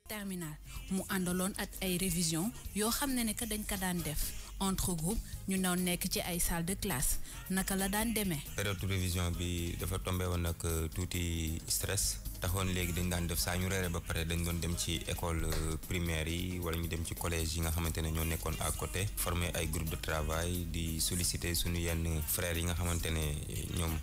terminale mu àndaloon ak ay révision yoo xam ne que dañ ko daan def entre groupe ñu naw nekk ci ay salle de classe naka la daan demee. période révision bi dafa tombé woon nag tuuti stress taxoon léegi dañ daan def saa ñu reere ba pare dañ doon dem ci école primaire yi wala ñu dem ci collège yi nga xamante ne ñoo nekkoon à côté former ay groupe de travail di solliciter suñu yenn frères yi nga xamante ne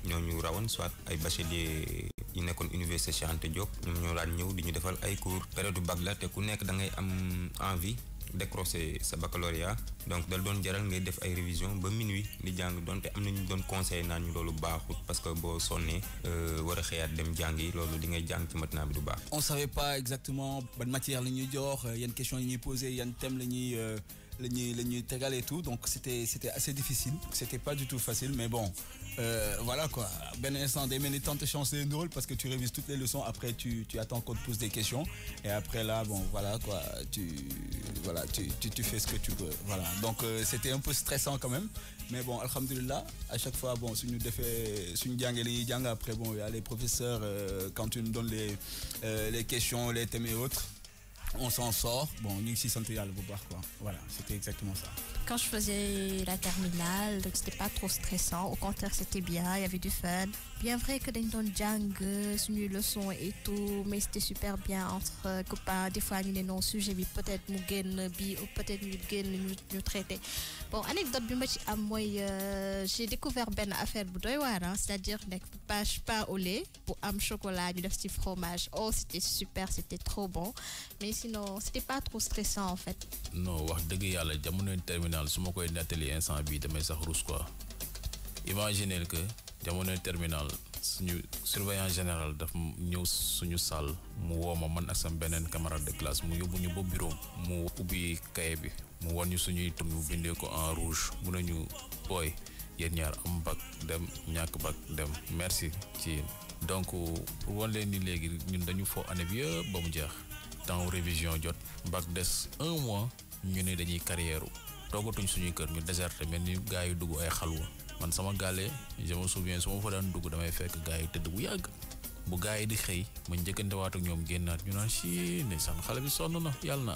ñoo ñu rawoon soit ay bachelier yi nekkoon université Cheikh Anta Diop ñoom ñoo daan ñëw di ñu defal ay cours période bac la te ku nekk da ngay am envie décrocher sa baccalauréat donc dal doon jaral ngay def ay révision ba minuit di jàng donte am nañu doon conseil naan ñu loolu baaxut parce que boo sonnee war a xëyaat dem jàngi loolu di ngay jàng ci matinat bi du baax. On savait pas exactement ban matière la ñuy jox yan question yi ñuy poser yan thème la ñuy tegal et tout donc c'était assez difficile c'était pas du tout facile mais bon voilà quoi ben instant day mel ni tante chance c'est drôle parce que tu révises toutes les leçons après tu attends qu'on te pose des questions et après là bon voilà quoi tu fais ce que tu peux voilà donc c'était un peu stressant quand même mais bon alhamdoulilah à chaque fois bon suñu jàngee li ñuy jàng après bon il y a les professeurs quand ils nous donnent les questions les thèmes et autres on s'en sort bon ñu ngi si sant yàlla bu baax quoi voilà c'était exactement ça. Quand je faisais la terminale donc c'était pas trop stressant au contraire c'était bien il y avait du fun bien vrai que dañ doon jàng suñuy leçons et tout mais c'était super bien entre copains des fois ñu ne non sujet bi peut-être mu génn bi ou peut-être ñu génn ñu traité bon anecdote bi ma ci am mooy j'ai découvert benn affaire bu doy waar c'est-à-dire nekk pâche pain au lait bu am chocolat ñu def ci fromage oh c'était super c'était trop bon mais sinon c'était pas trop stressant en fait. non wax dëgg yàlla jamono terminale su ma koy nettali instant bi damay sax rus quoi imaginez que jamono terminale suñu surveillant général daf ñëw suñu salle mu woo ma man ak sama beneen camarade de classe mu yóbbu ñu ba bureau mu ubbi cahier bi mu wan ñu suñuy tur mu bindee ko en rouge mu nañu booy yéen ñaar am bac dem ñàkk bac dem merci ci donc pour wan leen ni léegi ñun dañu fo année bi yëpp ba mu jeex temps révision jot bac des 1 mois ñu ne dañuy carrière toogatuñ suñuy kër ñu déserté mel ni gars yi dugg ay xalwa man sama gàlle je me souviens su ma fa daan dugg damay fekk gars yi tëdd bu yàgg bu gars yi di xëy ma njëkkante waat ak ñoom génnaat ñu naan si ndeysaan xale bi sonn na yàlla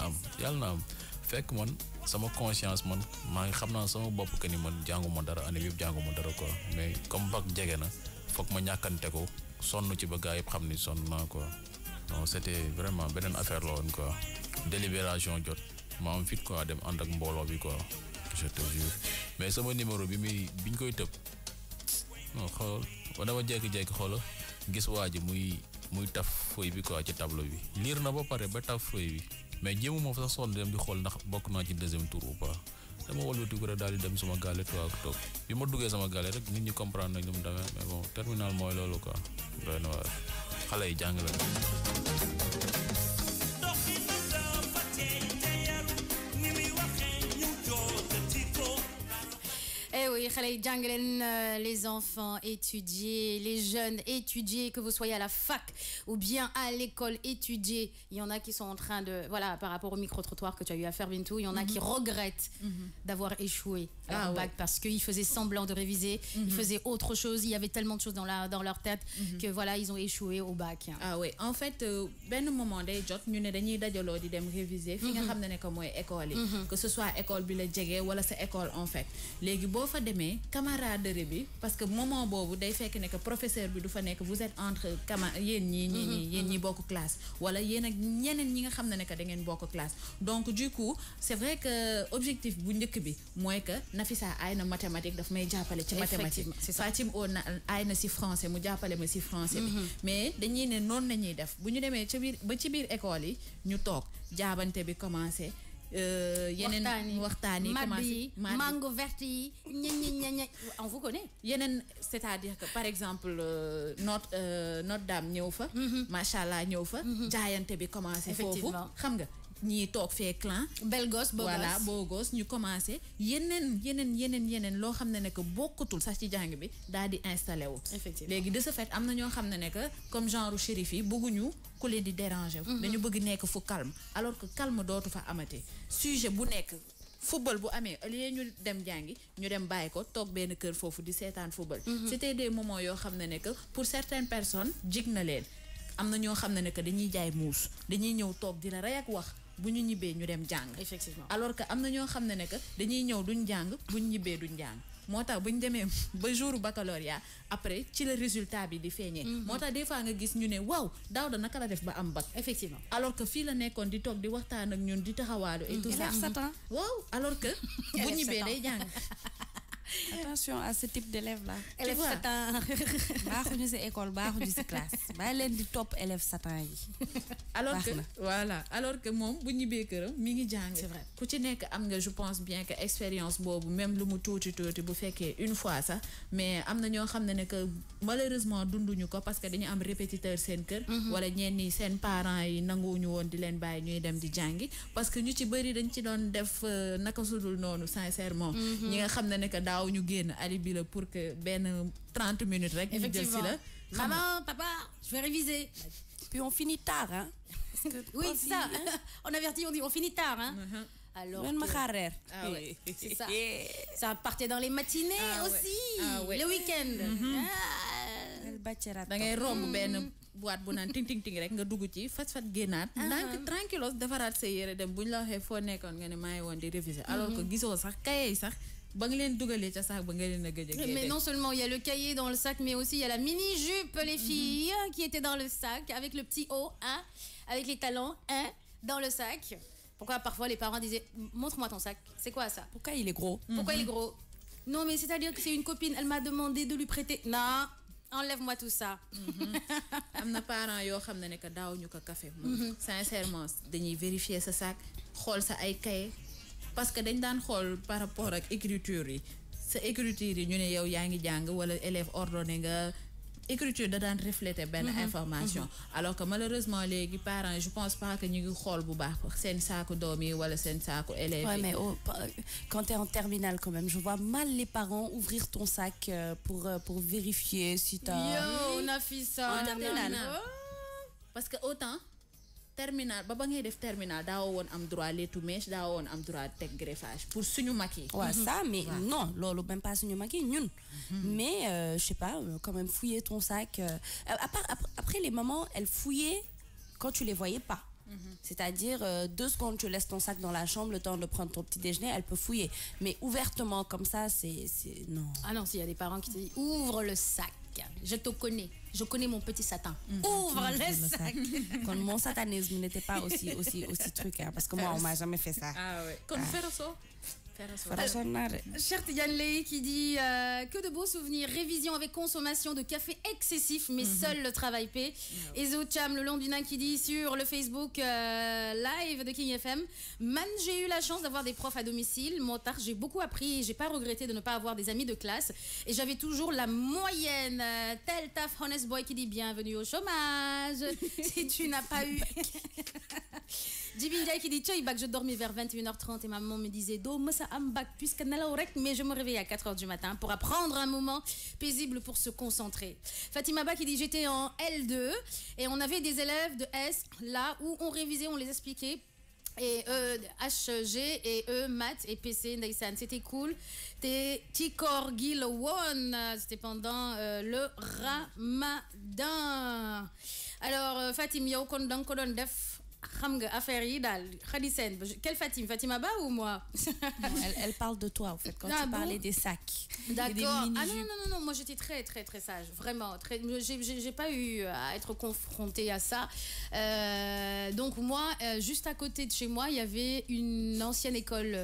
na am fekk man sama conscience man maa ngi xam naa sama bopp que ni man jànguma dara année bi yëpp jànguma dara quoi mais comme bac jege na foog ma ñàkkante ko sonn ci ba gars yëpp xam ni sonn naa quoi non c'était vraiment beneen affaire la woon quoi délibération jot ma am fit quoi dem ànd ak mbooloo bi quoi je te jure mais sama numéro biñ koy tëb non xool dama jékki-jékki xool gis waa ji muy taf feuille bi quoi ci tableau bi lire na ba pare ba taf feuille bi mais jéemu moo fa sax sonn dem di xool ndax bokk naa ci deuxième tour ou pas dama walbatiku rek daal di dem sama gaale toog bi ma duggee sama gaale rek nit ñi comprendre nañ lu mu demee mais bon terminal mooy loolu quoi doy na waar xale yi jàng la. Eh oui, les enfants étudier, les jeunes étudier, que vous soyez à la fac ou bien à l'école étudier. Il y en a qui sont en train de... Voilà, par rapport au micro-trottoir que tu as eu à faire, Bintou, il y en a qui regrettent d'avoir échoué à leur bac parce qu'ils faisaient semblant de réviser, ils faisaient autre chose, il y avait tellement de choses dans leur tête que voilà, ils ont échoué au bac. Ah oui, en fait, ben moment day jot ñu ne dañuy dajaloo di dem réviser fi nga xam ne ko mooy école yi que ce soit école bi la jege wala sa école en fait léegi boo fa demee camaraderie bi parce que moment boobu day fekk ne que professeur bi du fa nekk vous êtes entre yéen ñi bokk classe wala yéen ak ñeneen ñi nga xam ne que da ngeen bokk classe donc du coup c'est vrai que objectif bu njëkk bi mooy que Nafisa ay na mathématique daf may jàppale ci mathématique Fatim oo na ay na si français mu jàppale ma si français bi mais dañuy ne noonu nañuy def bu ñu demee ci biir école yi ñu toog jaabante bi commencé yeneen waxtaan yi commencé mango vert yi on vous connaît yeneen c'est-à-dire que par exemple Notre Dame ñëw fa machallah ñëw fa jaayante bi commencé foofu xam nga ñii toog fee clan bel gosse voilà beau gosse ñu commencé yeneen loo xam ne que bokkutul sax ci jàng bi daal di installé wu léegi de ce fait am na ñoo xam ne que comme genre shérif yi bëgguñu ku leen di déranger dañu bëgg nekk fu calme alors que calme dootu fa amate sujet bu nekk football bu amee au lieu ñu dem jàngi ñu dem bàyyi ko toog benn kër foofu di seetaan football c'était des moments yoo xam ne que pour certaines personnes jig na leen am na ñoo xam ne que dañuy jaay muus dañuy ñëw toog di la rey ak wax bu ñu ñibbee ñu dem jàng. Effectivement. Alors que am na ñoo xam ne que dañuy ñëw duñ jàng bu ñu ñibbee duñ jàng moo tax bu ñu demee ba jour baccalauréat après ci le résultat bi di feeñee. moo tax des fois nga gis ñu ne waaw daaw da naka la def ba am bac. Effectivement. Alors que fii la nekkoon di toog di waxtaan ak ñun di taxawaalu et tout ça. waaw alors que bu ñibbee day jàng. Attention à ce type d'élève-là. Élève satan. baaxuñu ci école baaxuñu ci classe bàyyi leen di topp élève satan yi. alors que voilà alors que moom bu ñibbee këram mi ngi jàng. C'est vrai. ku ci nekk am nga je pense bien que expérience boobu même lu mu tuuti bu fekkee une fois sax mais am na ñoo xam ne que malheureusement dunduñu ko parce que dañu am répétiteur seen kër. wala ñenn ñi seen parents yi nanguwuñu woon di leen bàyyi ñuy dem di jàngi parce que ñu ci bëri dañ ci doon def naka sudul noonu sincèrement. ñi nga xam ne que daaw ñu génn alibi la pour que benn 30 minutes rek. ñu jël si la. Maman, papa, je vais réviser. Puis on finit tard, hein. Parce que Oui, c'est ça. On avertit, on dit on finit tard, hein. Alors Même que- xareer. Ah ouais. c'est ça. Ça partait dans les matinées Ah ouais. aussi. Ah ouais. Le week-end. El baccarat. da ngay romb benn boîte bu naan ting ting ting rek nga dugg ci fat génnaat. donc tranquillos defaraat sa yére dem buñ la waxee foo nekkoon nga ne maa ngi woon di réviser. alors que gisoo sax kaye yi sax ba nga leen dugalee ca sax ba nga leen a gëj a Mais génne. non seulement il y a le cahier dans le sac, mais aussi il y a la mini-jupe, les filles, qui était dans le sac, avec le petit O, hein, avec les talons, hein, dans le sac. Pourquoi parfois les parents disaient montre-moi ton sac, c'est quoi ça? Pourquoi il est gros? Pourquoi il est gros? Non, mais c'est-à-dire que c'est une copine, elle m'a demandé de lui prêter. Non, enlève-moi tout ça. am na parents yoo xam ne que daaw ñu ko café moom sincèrement dañuy vérifier sa sac xool sa ay cahier parce que dañ daan xool par rapport ak écriture yi sa écriture yi ñu ne yow yaa ngi jàng wala élève ordonné nga écriture da daan refléter benn information alors que malheureusement léegi parents je pense pas que ñu ngi xool bu baax seen saaku doom yi wala seen saaku élèves Ouais, yi. mais quand tu es en terminale quand même, je vois mal les parents ouvrir ton sac pour vérifier si tu as... Yo, on a fait ça. En terminale. Parce que autant terminal ba ngay def terminal daawoo woon am droit lettu mèche daawoo woon am droit teg greffage pour suñu mag yi. Ouais, ça, mais non, lolo, même pas suñu maki, ñun. Mais, je sais pas, quand même fouiller ton sac. Après, les mamans, elles fouillaient quand tu les voyais pas. C'est-à-dire, 2 secondes, tu laisses ton sac dans la chambre, le temps de prendre ton petit déjeuner, elle peut fouiller. Mais ouvertement, comme ça, c'est... Non. Ah non, s'il y a des parents qui te disent ouvre le sac, je te connais, je connais mon petit satin. Ouvre le sac. Quand mon satanisme n'était pas aussi truc, hein, parce que moi, on m'a jamais fait ça. Ah ouais. Kon Ferroso. Cher Tidiane Ley qui dit que de beaux souvenirs, révision avec consommation de café excessif, mais seul le travail paie. Ezo Cham, le long du nain qui dit sur le Facebook live de King FM, man, j'ai eu la chance d'avoir des profs à domicile. Moi, tard, j'ai beaucoup appris et j'ai pas regretté de ne pas avoir des amis de classe. Et j'avais toujours la moyenne. Tel taf Honest Boy qui dit bienvenue au chômage. Si tu n'as pas eu... Jibin Jai qui dit Tchoy bac, je dormais vers 21h30 et ma maman me disait Do me sa am bac puisque nalaw rek, mais je me réveillais à 4h du matin pour apprendre un moment paisible pour se concentrer. Fatima Ba qui dit j'étais en L2 et on avait des élèves de S là où on révisait, on les expliquait. Et HG et maths et PC Ndeysaan, c'était cool. Tikor Gil Won, c'était pendant le Ramadan. Alors Fatim yow kon dang ko don def xam nga affaire yi dal Khady Sène, quelle Fatima Ba ou moi? Elle parle de toi en fait quand tu parlais des sacs. D'accord. Ah non, moi j'étais très très très sage, vraiment très. J'ai pas eu à être confrontée à ça. Donc moi, juste à côté de chez moi, il y avait une ancienne école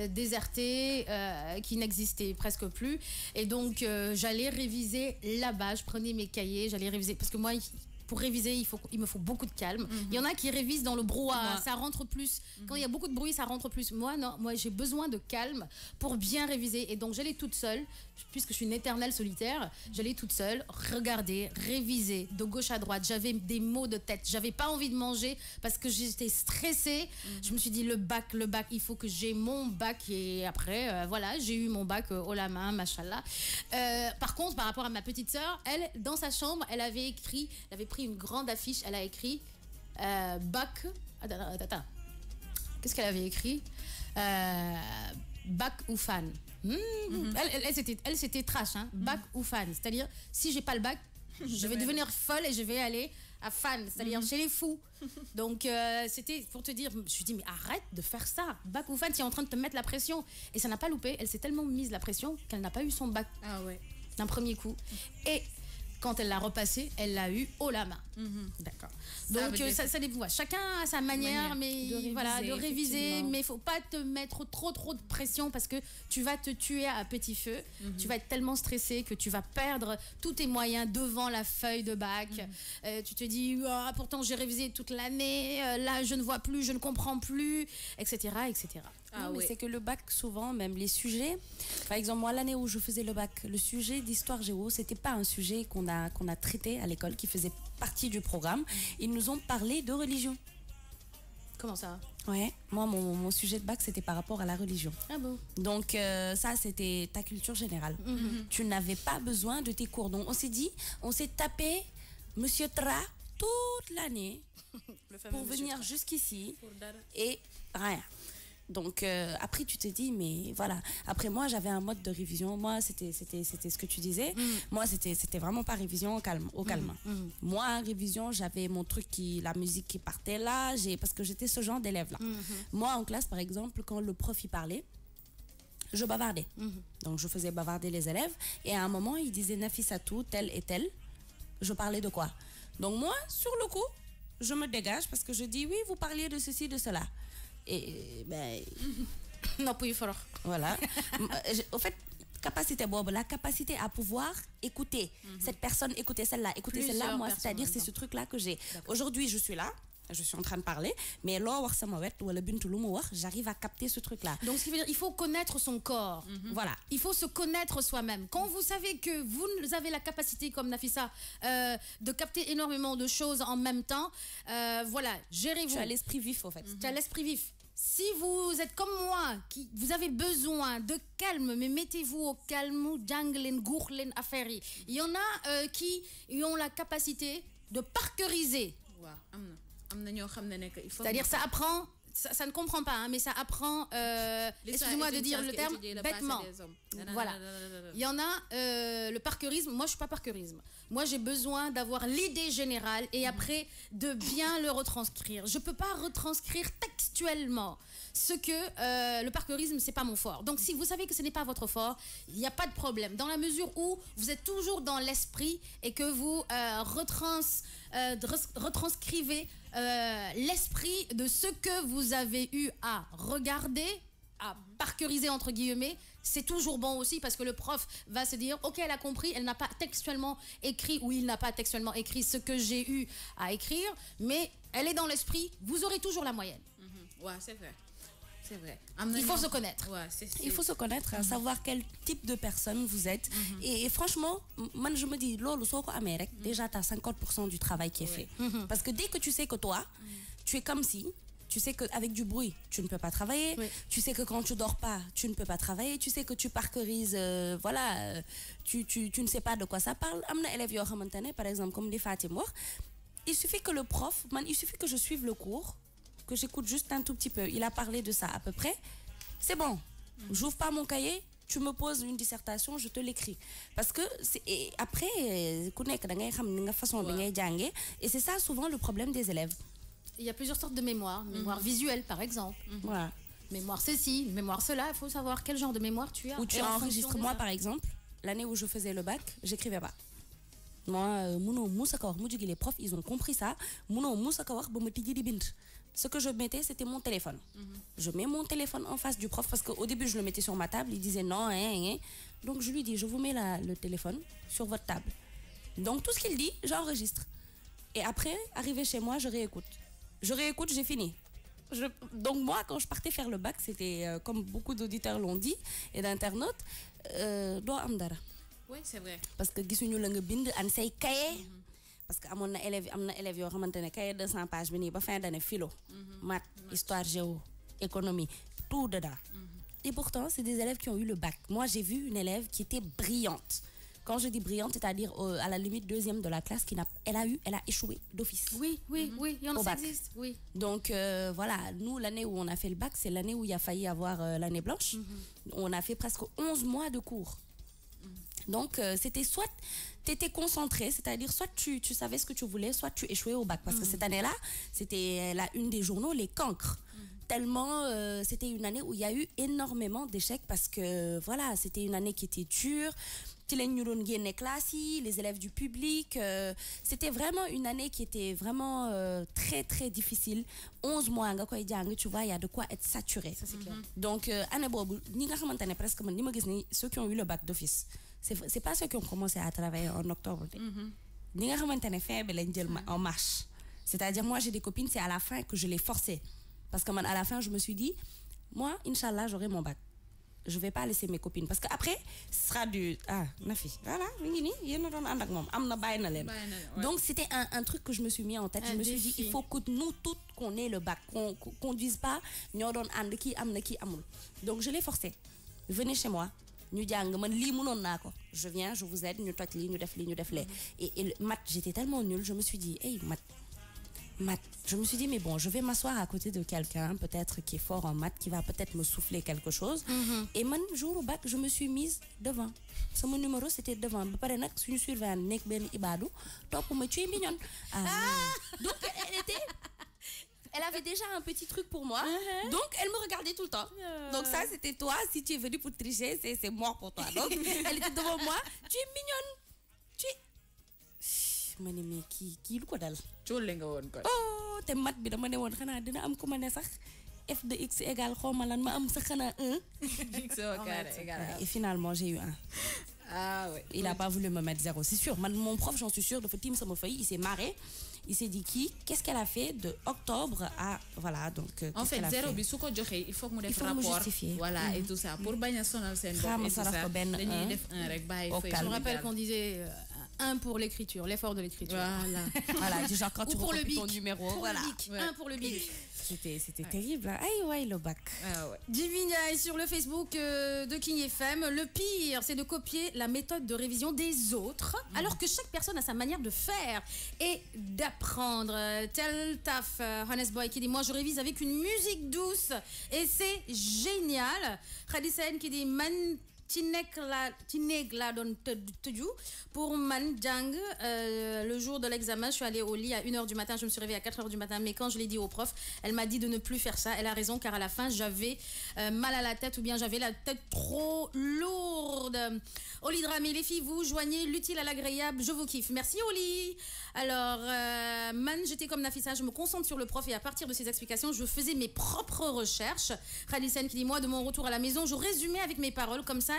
désertée qui n'existait presque plus, et donc j'allais réviser là-bas. Je prenais mes cahiers, j'allais réviser parce que moi, pour réviser, il me faut beaucoup de calme. Il y en a qui révisent dans le brouhaha, ça rentre plus. Quand il y a beaucoup de bruit, ça rentre plus. Moi, non, moi j'ai besoin de calme pour bien réviser. Et donc j'allais toute seule, puisque je suis une éternelle solitaire, j'allais toute seule regarder, réviser de gauche à droite. J'avais des maux de tête, j'avais pas envie de manger parce que j'étais stressée. Je me suis dit le bac, il faut que j'ai mon bac. Et après, voilà, j'ai eu mon bac haut la main, machallah. Par contre, par rapport à ma petite sœur, elle, dans sa chambre, elle avait pris une grande affiche, elle a écrit bac. Attends. Qu'est-ce qu'elle avait écrit? Bac ou fan. Elle c'était trash, hein? Bac ou fan. C'est-à-dire, si j'ai pas le bac, je vais devenir folle et je vais aller à fan, c'est-à-dire chez les fous. Donc, c'était pour te dire, je me suis dit, mais arrête de faire ça. Bac ou fan, tu es en train de te mettre la pression. Et ça n'a pas loupé. Elle s'est tellement mise la pression qu'elle n'a pas eu son bac d'un premier coup. Et quand elle l'a repassé, elle l'a eu haut la main. D'accord. Donc ça dépend. Chacun a sa manière, mais de réviser, mais il faut pas te mettre trop de pression parce que tu vas te tuer à petit feu. Tu vas être tellement stressé que tu vas perdre tous tes moyens devant la feuille de bac. Tu te dis pourtant j'ai révisé toute l'année, là je ne vois plus, je ne comprends plus, etc., etc. Non, mais c'est que le bac, souvent, même les sujets, par exemple, moi, l'année où je faisais le bac, le sujet d'histoire géo, c'était pas un sujet qu'on a traité à l'école, qui faisait partie du programme. Ils nous ont parlé de religion. Comment ça? Ouais, moi, mon sujet de bac, c'était par rapport à la religion. Ah bon? Donc, ça, c'était ta culture générale. Tu n'avais pas besoin de tes cours. Donc, on s'est tapé Monsieur Tra toute l'année pour venir jusqu'ici et rien. Donc après tu te dis mais voilà, après moi j'avais un mode de révision, moi c'était ce que tu disais, moi c'était vraiment pas révision au calme. Moi révision, j'avais mon truc la musique qui partait là, parce que j'étais ce genre d'élève là. Moi en classe par exemple, quand le prof y parlait, je bavardais. Donc je faisais bavarder les élèves et à un moment il disait Nafissatou tel et tel, je parlais de quoi? Donc moi sur le coup je me dégage parce que je dis oui vous parliez de ceci de cela. Et ben non plus fort. Voilà. Au fait capacité Bob, la capacité à pouvoir écouter cette personne, écouter celle-là, écouter celle-là, moi c'est-à-dire c'est ce truc là que j'ai. Aujourd'hui je suis là, je suis en train de parler, mais là j'arrive à capter ce truc là. Donc ce qui veut dire il faut connaître son corps. Voilà, il faut se connaître soi-même. Quand vous savez que vous avez la capacité comme Nafissa de capter énormément de choses en même temps, voilà, gérez-vous. Tu as l'esprit vif en fait. Tu as l'esprit vif. Si vous êtes comme moi, vous avez besoin de calme, mais mettez-vous au calme, janglen, gourlen, affaire. Il y en a qui ont la capacité de parqueriser. C'est-à-dire ça apprend, ça ne comprend pas, hein, mais ça apprend, excusez-moi de dire le terme, bêtement. Voilà. Il y en a, le parquerisme, moi je ne suis pas parquerisme. Moi j'ai besoin d'avoir l'idée générale et après de bien le retranscrire. Je ne peux pas retranscrire textuellement ce que le parquerisme, c'est pas mon fort. Donc si vous savez que ce n'est pas votre fort, il n'y a pas de problème. Dans la mesure où vous êtes toujours dans l'esprit et que vous retranscrivez l'esprit de ce que vous avez eu à regarder, à parqueriser entre guillemets, c'est toujours bon aussi parce que le prof va se dire ok elle a compris, elle n'a pas textuellement écrit ou il n'a pas textuellement écrit ce que j'ai eu à écrire, mais elle est dans l'esprit, vous aurez toujours la moyenne. Ouais, c'est vrai. C'est vrai. Il faut se connaître. Ouais, il faut se connaître, savoir quel type de personne vous êtes. Et franchement, moi je me dis, déjà tu as 50% du travail qui est fait. Parce que dès que tu sais que toi, tu es comme si, tu sais qu'avec du bruit, tu ne peux pas travailler. Tu sais que quand tu dors pas, tu ne peux pas travailler. Tu sais que tu parquerises, voilà, tu ne sais pas de quoi ça parle. Par exemple, comme des Fatima, il suffit que le prof, il suffit que je suive le cours, que j'écoute juste un tout petit peu. Il a parlé de ça à peu près. C'est bon. J'ouvre pas mon cahier, tu me poses une dissertation, je te l'écris. Parce que après, et c'est ça souvent le problème des élèves. Il y a plusieurs sortes de mémoire. Mémoire visuelle, par exemple. Voilà. Mémoire ceci, mémoire cela. Il faut savoir quel genre de mémoire tu as. Ou tu enregistres. Moi, par exemple, l'année où je faisais le bac, j'écrivais pas. Moi, les profs, ils ont compris ça. Ce que je mettais, c'était mon téléphone. Je mets mon téléphone en face du prof parce qu'au début, je le mettais sur ma table. Il disait non, Donc, je lui dis, je vous mets le téléphone sur votre table. Donc, tout ce qu'il dit, j'enregistre. Et après, arrivé chez moi, je réécoute. J'ai fini. Donc, moi, quand je partais faire le bac, c'était, comme beaucoup d'auditeurs l'ont dit, et d'internautes, oui, c'est vrai. Parce que gisuñu la nga bind an say cahier parce que amna élèves yo xamantene cahier 200 pages bi ni ba fin d'année philo maths histoire géo économie tout dedans. Et pourtant c'est des élèves qui ont eu le bac. Moi j'ai vu une élève qui était brillante. Quand je dis brillante, c'est-à-dire à la limite deuxième de la classe elle a échoué d'office. Oui, il y en a existe. Oui. Donc voilà, nous l'année où on a fait le bac, c'est l'année où il a failli avoir l'année blanche. On a fait presque 11 mois de cours. Donc, c'était soit tu étais concentré, c'est-à-dire soit tu savais ce que tu voulais, soit tu échouais au bac. Parce que cette année-là, c'était la une des journaux, les cancres. Tellement, c'était une année où il y a eu énormément d'échecs parce que, voilà, c'était une année qui était dure. Les élèves du public, c'était vraiment une année qui était vraiment très très difficile. 11 mois, tu vois, il y a de quoi être saturé. Ça, c'est clair. Donc, année bobu, presque ceux qui ont eu le bac d'office, c'est pas ceux qui ont commencé à travailler en octobre. En marche. C'est-à-dire, moi, j'ai des copines, c'est à la fin que je les forçais. Parce que à la fin, je me suis dit, moi, Inch'Allah, j'aurai mon bac. Je ne vais pas laisser mes copines. Parce qu'après, ce sera du... Ah, Nafi, voilà, donc, c'était un truc que je me suis mis en tête. Je me suis dit, il faut que nous toutes, qu'on ait le bac. Qu'on ne dise pas, donc, je l'ai forcé. Venez chez moi. Je viens, je vous aide, et le maths, j'étais tellement nulle, je me suis dit, hey, maths. Je me suis dit, mais bon, je vais m'asseoir à côté de quelqu'un, peut-être qui est fort en maths, qui va peut-être me souffler quelque chose. Et mon jour au bac, je me suis mise devant. Mon numéro, c'était devant. Donc, elle avait déjà un petit truc pour moi. Donc, elle me regardait tout le temps. Donc, ça, c'était toi. Si tu es venu pour tricher, c'est mort pour toi. Donc, elle était devant moi. Tu es mignonne. Tu es... mais qui quoi dal oh te mat bi dama ne woon xanaa dina am ku ma ne sax f de x égale xawma lan ma am sax xanaa 1 x au carré égale et finalement j'ai eu 1. Ah ouais. Il a pas voulu me mettre 0, c'est sûr. Mon prof, j'en suis sûre, de Fatim Samofaï, il s'est marré. Il s'est dit qu'est-ce qu'elle a fait de octobre à voilà donc en fait 0 bi su ko joxé il faut que mu def rapport voilà et tout ça pour baña sonal sen bopp et tout ça dañuy def 1 rek baye feuille. Je me rappelle qu'on disait 1 pour l'écriture, l'effort de l'écriture. Voilà. Voilà, déjà quand tu recopies ton numéro, pour voilà. Le bic, 1 pour le bic. C'était terrible. Hein. Aïe, ouais, le bac. Ah ouais. Divinia est sur le Facebook de King FM. Le pire, c'est de copier la méthode de révision des autres, alors que chaque personne a sa manière de faire et d'apprendre. Tel taf, Honest Boy qui dit, moi je révise avec une musique douce et c'est génial. Khadisen qui dit, man Tineg la donne pour Manjang. Le jour de l'examen, je suis allée au lit à 1h du matin, je me suis réveillée à 4h du matin, mais quand je l'ai dit au prof, elle m'a dit de ne plus faire ça. Elle a raison, car à la fin, j'avais mal à la tête ou bien j'avais la tête trop lourde. Oli Dramé, les filles, vous joignez l'utile à l'agréable, je vous kiffe. Merci Oli. Alors, j'étais comme Nafissa, je me concentre sur le prof et à partir de ses explications, je faisais mes propres recherches. Khadisen qui dit, moi, de mon retour à la maison, je résumais avec mes paroles, comme ça,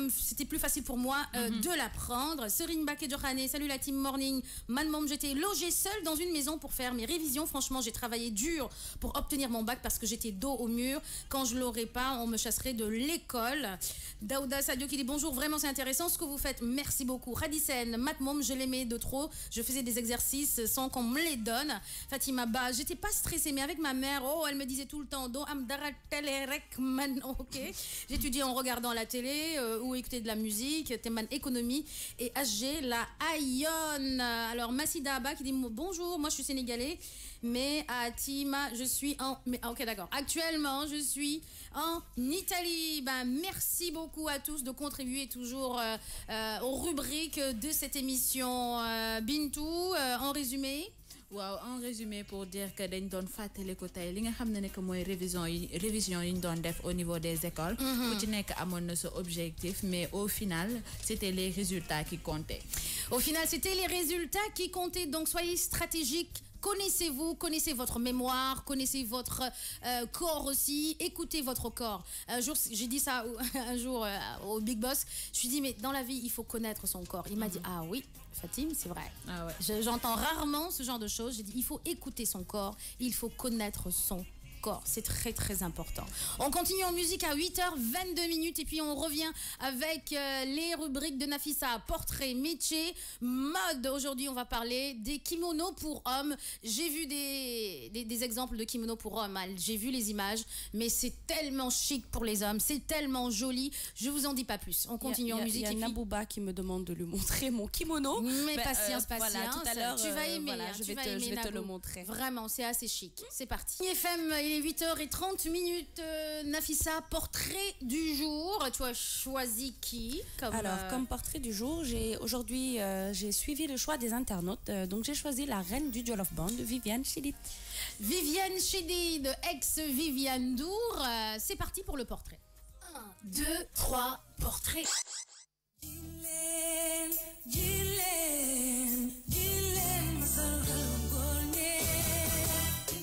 c'était plus facile pour moi de l'apprendre. Serine Baké Johane, salut la team morning. Mom, j'étais logée seule dans une maison pour faire mes révisions. Franchement, j'ai travaillé dur pour obtenir mon bac parce que j'étais dos au mur. Quand je l'aurais pas, on me chasserait de l'école. Daouda Sadio qui dit bonjour, vraiment c'est intéressant ce que vous faites, merci beaucoup. Radisen, Mom, je l'aimais de trop, je faisais des exercices sans qu'on me les donne. Fatima Ba, j'étais pas stressée, mais avec ma mère, elle me disait tout le temps, do am dara telerek man, ok. J'étudiais en regardant la télé ou écouter de la musique, Teman économie et HG la Ayon. Alors Massida Abba qui dit bonjour, moi je suis sénégalais. Mais à Tima, je suis en... ok, d'accord. Actuellement, je suis en Italie. Merci beaucoup à tous de contribuer toujours aux rubriques de cette émission. Bintou, en résumé. Waaw, en résumé pour dire que dañ doon fàttali ko tey li nga xam ne que mooy révision yi ñu doon def au niveau des écoles. Ku ci nekk amoon na sa objectif, mais au final c'était les résultats qui comptaient. Au final c'était les résultats qui comptaient, donc soyez stratégiques. Connaissez-vous, connaissez votre mémoire, connaissez votre corps aussi, écoutez votre corps. Un jour, j'ai dit ça un jour au Big Boss, je lui ai dit mais dans la vie il faut connaître son corps. Il m'a dit ah oui Fatim, c'est vrai. Ah ouais. J'entends rarement ce genre de choses. J'ai dit il faut écouter son corps, il faut connaître son corps. C'est très très important. On continue en musique à 8h22 et puis on revient avec les rubriques de Nafissa, portrait, métier, mode. Aujourd'hui on va parler des kimonos pour hommes. J'ai vu des exemples de kimonos pour hommes, j'ai vu les images, mais c'est tellement chic pour les hommes, c'est tellement joli, je vous en dis pas plus. On continue en musique. Il y a Nabouba qui me demande de lui montrer mon kimono. Mais patience, voilà, tout à l'heure, tu vas aimer, voilà, je vais te le montrer. Vraiment, c'est assez chic. C'est parti. FM, il est 8h30. Nafissa, portrait du jour. Tu as choisi qui comme portrait du jour, aujourd'hui j'ai suivi le choix des internautes. Donc j'ai choisi la reine du Jollof Band, Viviane Chidid. Viviane Chidid, ex-Viviane Dour. C'est parti pour le portrait. 1, 2, 3, portrait.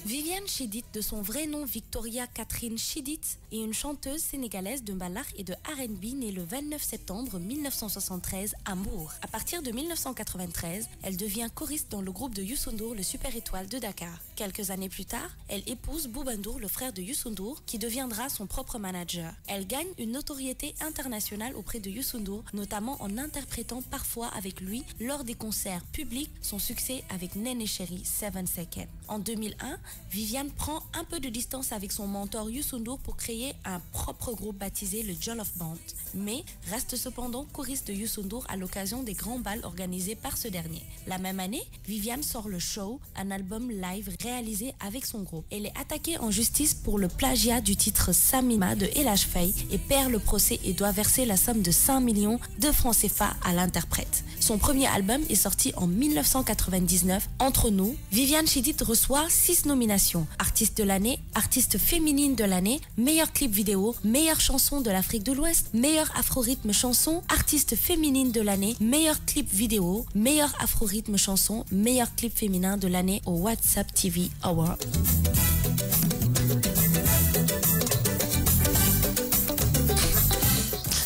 Viviane Chidid, de son vrai nom Victoria Catherine Chidid, est une chanteuse sénégalaise de mbalax et de R&B née le 29 septembre 1973 à Mbour. À partir de 1993, elle devient choriste dans le groupe de Youssou N'Dour, le Super Étoile de Dakar. Quelques années plus tard, elle épouse Bouba Ndour, le frère de Youssou N'Dour, qui deviendra son propre manager. Elle gagne une notoriété internationale auprès de Youssou N'Dour, notamment en interprétant parfois avec lui lors des concerts publics son succès avec Néné Chéri 7 Seconds. En 2001, Viviane prend un peu de distance avec son mentor Youssou N'Dour pour créer un propre groupe baptisé le Jollof Band, mais reste cependant choriste de Youssou N'Dour à l'occasion des grands bals organisés par ce dernier. La même année, Viviane sort le Show, un album live réalisé avec son groupe. Elle est attaquée en justice pour le plagiat du titre Samima de El Hadj Faye et perd le procès et doit verser la somme de 5 millions de francs CFA à l'interprète. Son premier album est sorti en 1999. Entre nous, Viviane Chidid reçoit 6 nominations. Artiste de l'année, artiste féminine de l'année, meilleur clip vidéo, meilleure chanson de l'Afrique de l'Ouest, meilleur afro-rythme chanson, artiste féminine de l'année, meilleur clip vidéo, meilleur afro-rythme chanson, meilleur clip féminin de l'année au WhatsApp TV Award.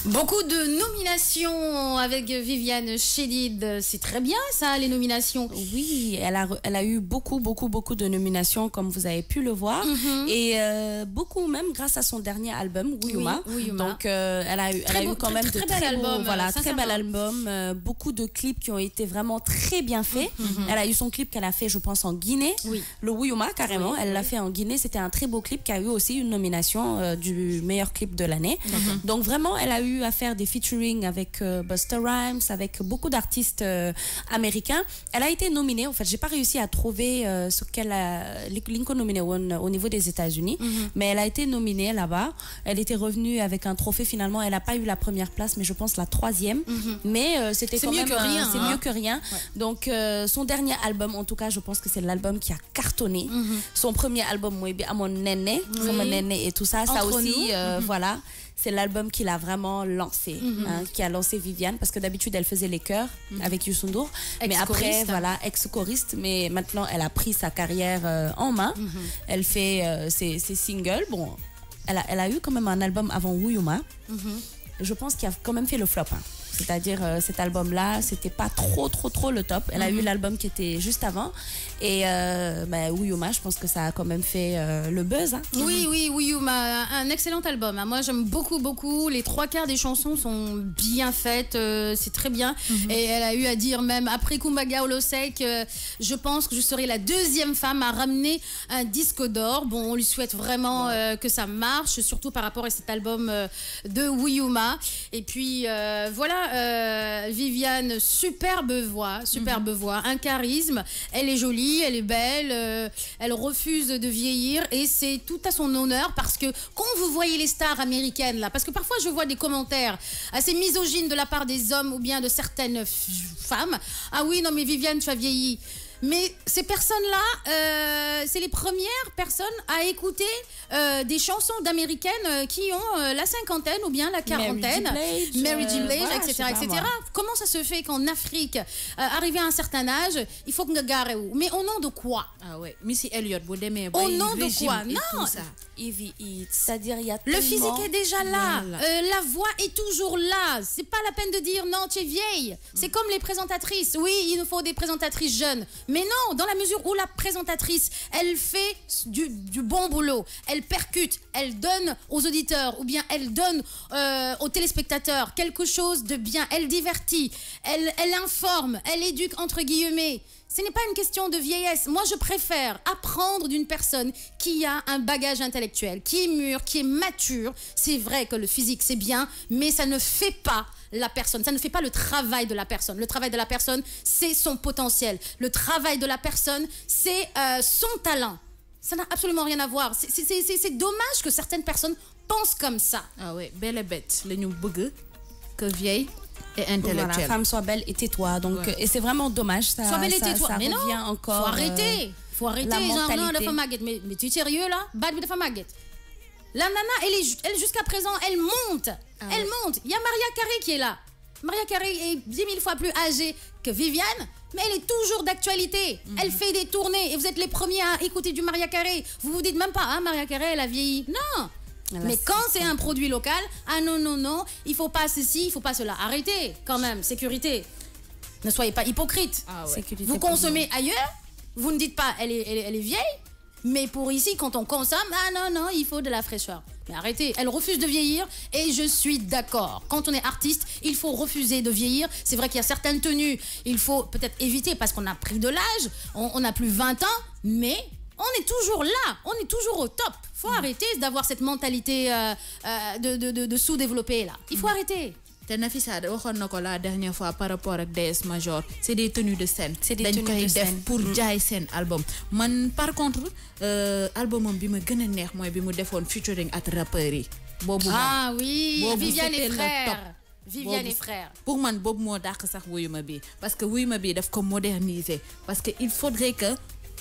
Beaucoup de nominations avec Viviane Chidid. C'est très bien ça, les nominations. Oui, elle a eu beaucoup de nominations comme vous avez pu le voir. Et beaucoup même grâce à son dernier album, Wuyuma. Oui, Wuyuma. Donc elle a eu quand même de très bel album. Beaucoup de clips qui ont été vraiment très bien faits. Elle a eu son clip qu'elle a fait, je pense, en Guinée. Oui. Le Wuyuma, carrément. Elle l'a fait en Guinée. C'était un très beau clip qui a eu aussi une nomination du meilleur clip de l'année. Donc vraiment, elle a eu à faire des featuring avec Busta Rhymes, avec beaucoup d'artistes américains. Elle a été nominée, en fait, j'ai pas réussi à trouver ce qu'elle a Lincoln nominé au niveau des États-Unis, mais elle a été nominée là-bas. Elle était revenue avec un trophée finalement. Elle n'a pas eu la première place, mais je pense la 3e. Mais c'était quand même mieux que rien. Ouais. Donc son dernier album, en tout cas, je pense que c'est l'album qui a cartonné. Son premier album, moi, Amon Néné, et tout ça, ça aussi, voilà. C'est l'album qui l'a vraiment lancé, qui a lancé Viviane, parce que d'habitude elle faisait les chœurs avec Youssou N'Dour, mais après voilà, ex-choriste, mais maintenant elle a pris sa carrière en main. Elle fait ses singles. Bon, elle a eu quand même un album avant Wuyuma. Je pense qu'il a quand même fait le flop. C'est-à-dire cet album-là, c'était pas trop le top. Elle a eu l'album qui était juste avant. Et Wuyuma, je pense que ça a quand même fait le buzz. Hein. Oui, Wuyuma, un excellent album. Hein. Moi, j'aime beaucoup. Les 3/4 des chansons sont bien faites. C'est très bien. Et elle a eu à dire même, après Kumbaga Olosek, je pense que je serai la 2e femme à ramener un disque d'or. Bon, on lui souhaite vraiment que ça marche, surtout par rapport à cet album de Wuyuma. Et puis, voilà. Viviane, superbe voix, un charisme, elle est jolie, elle est belle, elle refuse de vieillir et c'est tout à son honneur parce que quand vous voyez les stars américaines là, parce que parfois je vois des commentaires assez misogynes de la part des hommes ou bien de certaines femmes, ah oui non mais Viviane tu as vieilli. Mais ces personnes-là, c'est les premières personnes à écouter des chansons d'américaines qui ont la 50aine ou bien la 40aine. Mary J. Blige, etc. Comment ça se fait qu'en Afrique, arrivé à un certain âge, il faut que nous garons. Mais au nom de quoi? Ah ouais, Missy Elliott, au nom de quoi? Non, c'est-à-dire il y a le physique est déjà là, la voix est toujours là. C'est pas la peine de dire non, tu es vieille. C'est comme les présentatrices. Oui, il nous faut des présentatrices jeunes. Mais non, dans la mesure où la présentatrice, elle fait du bon boulot, elle percute, elle donne aux auditeurs ou bien elle donne aux téléspectateurs quelque chose de bien, elle divertit, elle informe, elle éduque entre guillemets. Ce n'est pas une question de vieillesse. Moi, je préfère apprendre d'une personne qui a un bagage intellectuel, qui est mûr, qui est mature. C'est vrai que le physique, c'est bien, mais ça ne fait pas la personne. Ça ne fait pas le travail de la personne. Le travail de la personne, c'est son potentiel. Le travail de la personne, c'est son talent. Ça n'a absolument rien à voir. C'est dommage que certaines personnes pensent comme ça. Ah oui, belle et bête. Le nous bug que vieille et intellectuelle. Voilà, femme, sois belle et tais-toi. Donc, et c'est vraiment dommage. Ça, sois belle et tais-toi. Ça mais revient non, encore. Faut arrêter. Faut arrêter. La Genre, non, la mentalité. femme maguette. Mais tu es sérieux là? Bad with the femme maguette. La nana, elle jusqu'à présent, elle monte. Elle monte. Il y a Maria Carey qui est là. Maria Carey est 10 000 fois plus âgée que Viviane, mais elle est toujours d'actualité. Elle fait des tournées et vous êtes les premiers à écouter du Maria Carey. Vous vous dites même pas, ah, Maria Carey, elle a vieilli. Non. Mais quand c'est un produit local, ah non, il faut pas ceci, il faut pas cela. Arrêtez quand même, sécurité. Ne soyez pas hypocrite. Sécurité Vous pour consommez ailleurs, vous ne dites pas elle est vieille, mais pour ici, quand on consomme, ah non, il faut de la fraîcheur. Mais arrêtez, elle refuse de vieillir et je suis d'accord. Quand on est artiste, il faut refuser de vieillir. C'est vrai qu'il y a certaines tenues, il faut peut-être éviter parce qu'on a pris de l'âge, on a plus 20 ans, mais on est toujours là, on est toujours au top. Faut arrêter d'avoir cette mentalité de sous-développé là. Il faut arrêter. Nafisa waxoon na ko la dernière fois par rapport ak DS Major c'est des tenues de scène. C'est des tenues de scène pour jaay seen album. Man par contre albumam bi ma gën a neex mooy bi mu defoon featuring ak rappeurs yi. boobu ah oui, boobu Viviane et c'était le frère. top. Viviane et frère. Pour man boobu moo dàq sax wuyuma bi parce que wuyuma bi daf ko moderniser parce que il faudrait que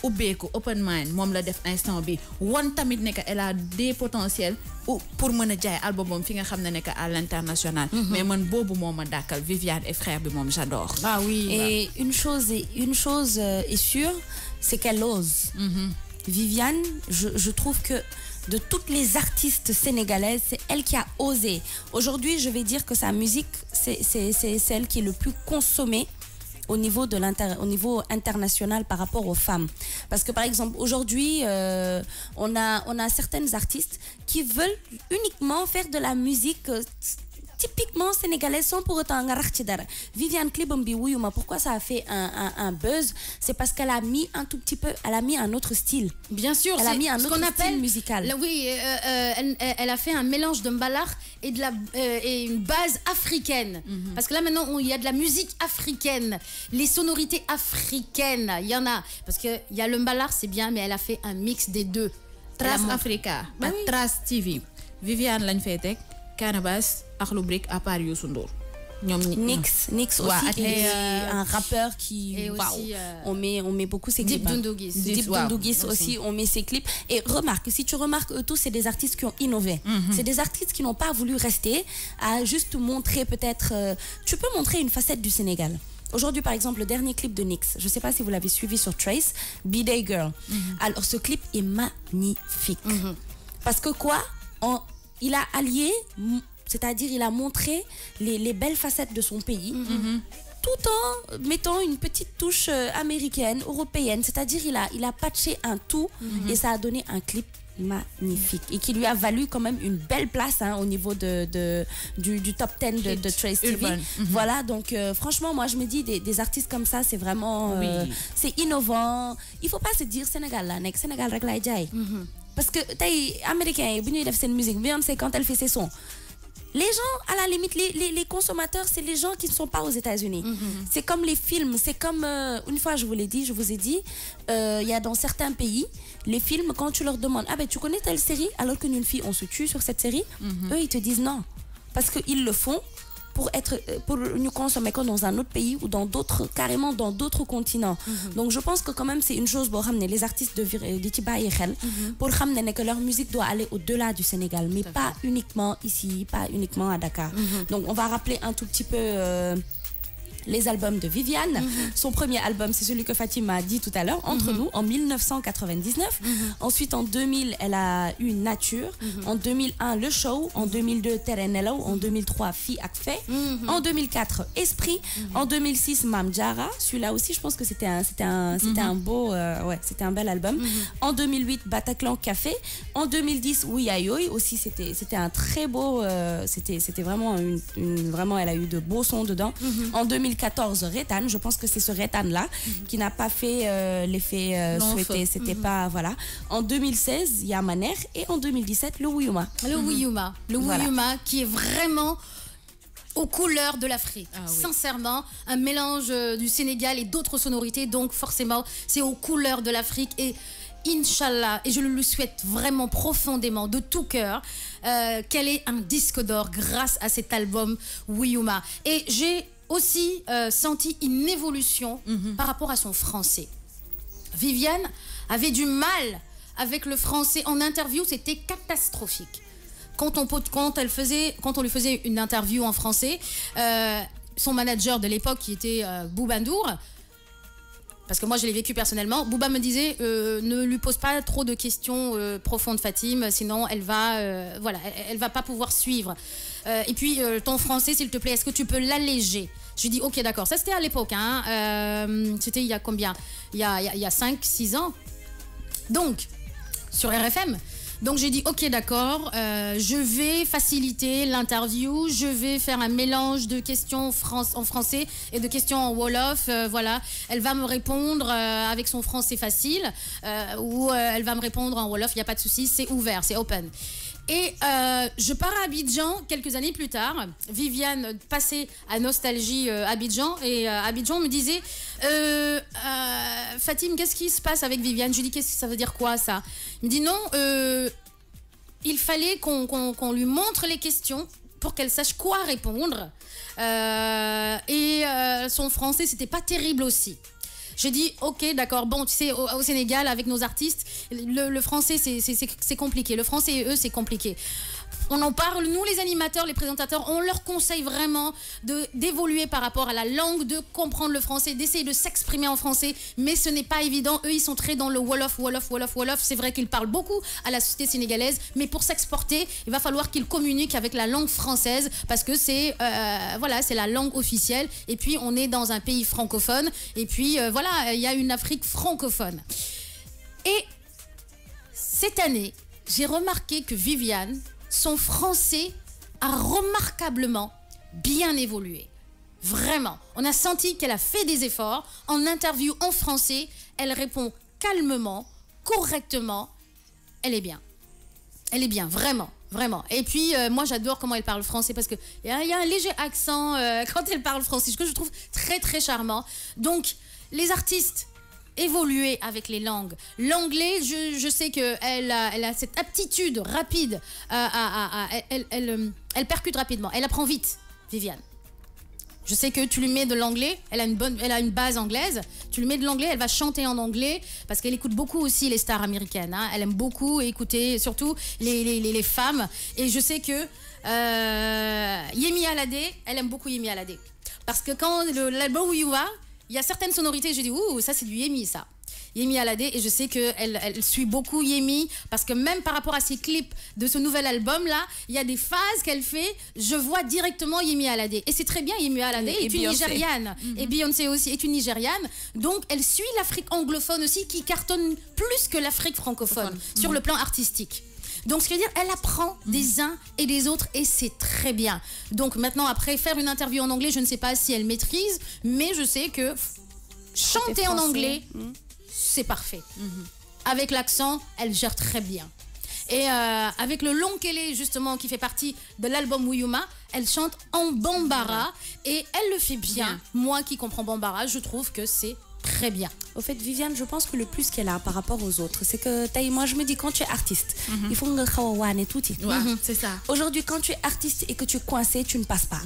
ubbeeku open mind moom la def instant bi wan tamit ne que elle a des potentiels pour mën a jaay album fi nga xam ne que à l'international. Mais man boobu moo ma dàkkal Viviane et frère bi moom j'adore. Ah oui. Et une chose est sûre, c'est qu'elle ose. Viviane, je trouve que de toutes les artistes sénégalaises, c'est elle qui a osé. Aujourd'hui, je vais dire que sa musique, c'est celle qui est le plus consommée au niveau international par rapport aux femmes. Parce que par exemple, aujourd'hui, on a certaines artistes qui veulent uniquement faire de la musique typiquement sénégalaise sans pour autant ngarax ci dara. Viviane clipam bi wuyuma, pourquoi ça a fait un buzz? C'est parce qu'elle a mis un tout petit peu, elle a mis un autre style. Bien sûr, elle a mis un autre style musical. Oui, elle a fait un mélange de mbalar et une base africaine. Parce que là maintenant, il y a de la musique africaine, les sonorités africaines, il y en a. Parce que il y a le mbalar, c'est bien, mais elle a fait un mix des deux. Trace Africa, Trace TV. Viviane lañ fay tek, Cannabis, Akhlou Brick à part Youssou Ndour. Nix aussi est un rappeur qui aussi, on met beaucoup ses clips. Deep Dundugis. Deep Dundugis aussi, on met ses clips. Et remarque, si tu remarques, eux tous, c'est des artistes qui ont innové. C'est des artistes qui n'ont pas voulu rester à juste montrer peut-être... tu peux montrer une facette du Sénégal. Aujourd'hui, par exemple, le dernier clip de Nix, je ne sais pas si vous l'avez suivi sur Trace, B-Day Girl. Alors, ce clip est magnifique. Parce que quoi? Il a allié... C'est-à-dire, il a montré les belles facettes de son pays, tout en mettant une petite touche américaine, européenne. C'est-à-dire, il a patché un tout et ça a donné un clip magnifique et qui lui a valu quand même une belle place au niveau du top 10 de Trace TV. Voilà, donc franchement, moi, je me dis, des artistes comme ça, c'est vraiment... c'est innovant. Il ne faut pas se dire Sénégal, là, Sénégal, rek lay jaay. Parce que, les Américains, ils font cette musique, Beyoncé, quand elle fait ses sons, les gens, à la limite, les consommateurs, c'est les gens qui ne sont pas aux États-Unis. C'est comme les films, c'est comme, une fois je vous ai dit, il y a dans certains pays, les films, quand tu leur demandes, ah ben tu connais telle série, alors qu'une fille, on se tue sur cette série, eux, ils te disent non. Parce qu'ils le font pour nous consommer dans un autre pays ou carrément dans d'autres continents. Donc je pense que quand même c'est une chose pour ramener les artistes de pour ramener que leur musique doit aller au-delà du Sénégal, mais pas uniquement ici, pas uniquement à Dakar. Donc on va rappeler un tout petit peu les albums de Viviane. Son premier album, c'est celui que Fatima a dit tout à l'heure, Entre nous, en 1999. Ensuite, en 2000, elle a eu Nature. En 2001, Le Show. En 2002, Terenello. En 2003, Fi Akfe. En 2004, Esprit. En 2006, Mam Jara. Celui-là aussi, je pense que c'était un beau... c'était un bel album. En 2008, Bataclan Café. En 2010, Ouyayoy. Aussi, c'était un très beau... c'était vraiment vraiment, elle a eu de beaux sons dedans. En 2014, Rétan, je pense que c'est ce Rétan-là qui n'a pas fait l'effet souhaité. C'était pas, voilà. En 2016, il y a Maner et en 2017, le Wiyuma. Le Wiyuma. Le Wiyuma qui est vraiment aux couleurs de l'Afrique. Sincèrement, un mélange du Sénégal et d'autres sonorités. Donc forcément, c'est aux couleurs de l'Afrique et Inch'Allah, et je le lui souhaite vraiment profondément, de tout cœur, qu'elle ait un disque d'or grâce à cet album Wiyuma. Et j'ai aussi senti une évolution par rapport à son français. Viviane avait du mal avec le français. En interview, c'était catastrophique. Quand on lui faisait une interview en français, son manager de l'époque, qui était Bouba Ndour, parce que moi je l'ai vécu personnellement, Bouba me disait ne lui pose pas trop de questions profondes, Fatim, sinon elle va pas pouvoir suivre. Et puis ton français, s'il te plaît, est-ce que tu peux l'alléger? Je lui dis ok, d'accord. Ça c'était à l'époque, c'était il y a combien? Il y a 5-6 ans. Donc sur RFM. Donc j'ai dit ok, d'accord, je vais faciliter l'interview, je vais faire un mélange de questions en français et de questions en wolof, voilà. Elle va me répondre avec son français facile ou elle va me répondre en wolof, il n'y a pas de souci, c'est ouvert, c'est open. Et je pars à Abidjan quelques années plus tard. Viviane passait à Nostalgie Abidjan et Abidjan me disait Fatim, qu'est-ce qui se passe avec Viviane? Je lui dis qu'est-ce que ça veut dire quoi ça? Il me dit non, il fallait qu'on lui montre les questions pour qu'elle sache quoi répondre. Et son français, c'était pas terrible aussi. J'ai dit, ok, d'accord, bon, tu sais, au Sénégal, avec nos artistes, le français, c'est compliqué. Le français et eux, c'est compliqué. On en parle, nous, les animateurs, les présentateurs, on leur conseille vraiment d'évoluer par rapport à la langue, de comprendre le français, d'essayer de s'exprimer en français, mais ce n'est pas évident. Eux, ils sont très dans le wolof. C'est vrai qu'ils parlent beaucoup à la société sénégalaise, mais pour s'exporter, il va falloir qu'ils communiquent avec la langue française, parce que c'est la langue officielle. Et puis, on est dans un pays francophone. Et puis, il y a une Afrique francophone. Et cette année, j'ai remarqué que Viviane, son français a remarquablement bien évolué. Vraiment. On a senti qu'elle a fait des efforts. En interview en français, elle répond calmement, correctement. Elle est bien. Elle est bien, vraiment. Vraiment. Et puis, moi, j'adore comment elle parle français parce qu'il y a un léger accent quand elle parle français, ce que je trouve très, très charmant. Donc, les artistes évoluer avec les langues. L'anglais, je sais qu'elle a cette aptitude rapide, elle percute rapidement, elle apprend vite, Viviane. Je sais que tu lui mets de l'anglais, elle a une base anglaise, tu lui mets de l'anglais, elle va chanter en anglais, parce qu'elle écoute beaucoup aussi les stars américaines, elle aime beaucoup écouter, surtout les femmes, et je sais que Yemi Alade, elle aime beaucoup Yemi Alade, parce que quand l'album Wiyuma, il y a certaines sonorités, je dis, ouh, ça c'est du Yemi, ça. Yemi Alade, et je sais qu'elle suit beaucoup Yemi, parce que même par rapport à ses clips de ce nouvel album-là, il y a des phases qu'elle fait, je vois directement Yemi Alade. Et c'est très bien, Yemi Alade est une Nigériane. Et Beyoncé aussi est une Nigériane. Donc, elle suit l'Afrique anglophone aussi, qui cartonne plus que l'Afrique francophone, sur le plan artistique. Donc, ce qui veut dire, elle apprend des uns et des autres, et c'est très bien. Donc, maintenant, après, faire une interview en anglais, je ne sais pas si elle maîtrise, mais je sais que chanter en anglais, c'est parfait. Avec l'accent, elle gère très bien. Et avec le long Kélé, justement, qui fait partie de l'album Wiyuma, elle chante en bambara, et elle le fait bien. Moi qui comprends bambara, je trouve que c'est très bien. Au fait, Viviane, je pense que le plus qu'elle a par rapport aux autres, c'est que moi je me dis, quand tu es artiste, il faut que tout. C'est ça. Aujourd'hui, quand tu es artiste et que tu es coincé, tu ne passes pas.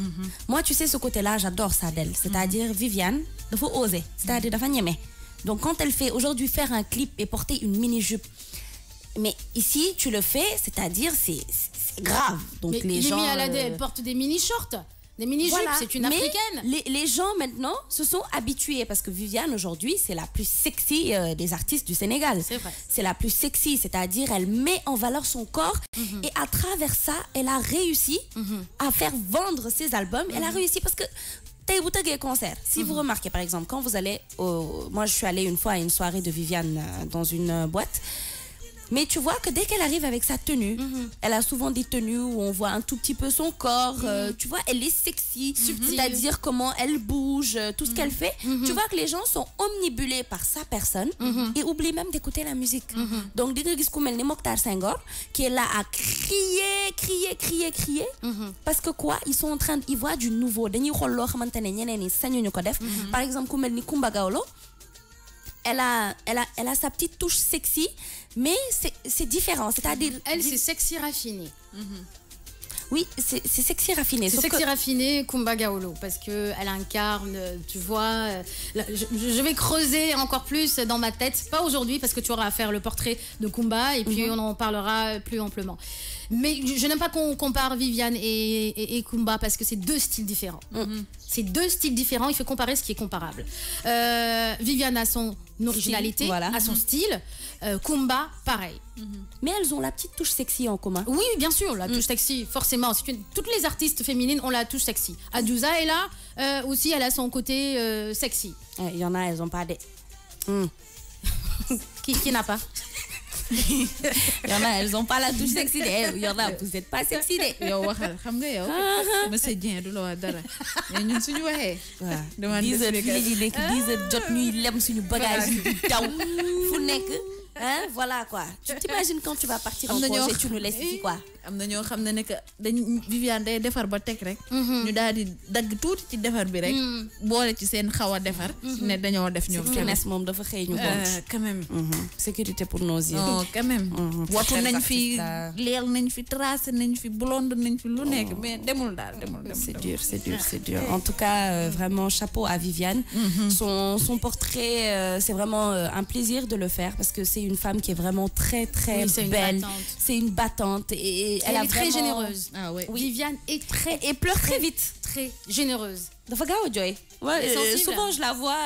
Moi, tu sais, ce côté-là, j'adore ça d'elle. C'est-à-dire, Viviane, il faut oser. C'est-à-dire, il faut niaimer. Donc, quand elle fait aujourd'hui faire un clip et porter une mini-jupe, mais ici, tu le fais, c'est-à-dire, c'est grave. Donc, mais les gens... Yemi Alade, elle porte des mini-shorts. Des mini-jupes, voilà. C'est une africaine. Les gens maintenant se sont habitués, parce que Viviane aujourd'hui, c'est la plus sexy des artistes du Sénégal. C'est vrai. C'est la plus sexy, c'est-à-dire elle met en valeur son corps, et à travers ça, elle a réussi à faire vendre ses albums. Elle a réussi parce que concert. Si vous remarquez, par exemple, quand vous allez moi je suis allée une fois à une soirée de Viviane dans une boîte. Mais tu vois que dès qu'elle arrive avec sa tenue, elle a souvent des tenues où on voit un tout petit peu son corps. Tu vois, elle est sexy. C'est-à-dire comment elle bouge, tout ce qu'elle fait. Tu vois que les gens sont omnibulés par sa personne et oublient même d'écouter la musique. Donc, dès que Mokhtar Senghor, qui est là à crier. Parce que quoi, ils sont en train ils voient du nouveau. Par exemple, comme Kumba Gawlo, elle a sa petite touche sexy, mais c'est différent. C'est-à-dire, elle, c'est sexy raffiné. Oui, c'est sexy raffiné. C'est sexy raffiné, Kumba Gawlo, parce qu'elle incarne, tu vois, je vais creuser encore plus dans ma tête, pas aujourd'hui, parce que tu auras à faire le portrait de Kumba, et puis on en parlera plus amplement. Mais je n'aime pas qu'on compare Viviane et Kumba, parce que c'est deux styles différents. C'est deux styles différents, il faut comparer ce qui est comparable. Viviane a son originalité, a son style, Kumba, pareil. Mais elles ont la petite touche sexy en commun. Oui, bien sûr, la touche sexy, forcément. Toutes les artistes féminines ont la touche sexy. Adiouza est là, aussi, elle a son côté sexy. Il y en a, elles n'ont pas des... Qui n'a pas? Il y en a, elles n'ont pas la touche sexy. Il y en a, vous n'êtes pas sexy. Yow waxal xam nga yow monsieur Dieng du la wax dara mais ñun suñu waxee waaw 10 heures fii la ñuy nekk 10 heures jot ñuy lem suñu bagage yi di daw fu nekk hein voilà quoi. Tu t'imagines quand tu vas partir en congé, tu nous laisses ici quoi. am na ñoo xam ne que dañ Viviane day defar ba teg rek ñu daal di dagg tuuti ci defar bi rek boole ci seen xaw a defar ne dañoo def ñoom finesse moom dafa xëy ñu quand même sécurité pour nos yeux non quand même watu nañ fi leel nañ fi tracé nañ fi blonde nañ fi lu nekk mais demul daal demul c'est dur en tout cas vraiment chapeau à Viviane. Son portrait c'est vraiment un plaisir de le faire parce que c'est une femme qui est vraiment très très belle, c'est une battante et elle est très vraiment... généreuse. Ah ouais. Viviane est très et pleure très vite, très généreuse. Dafa gaaw a jooy. Souvent je la vois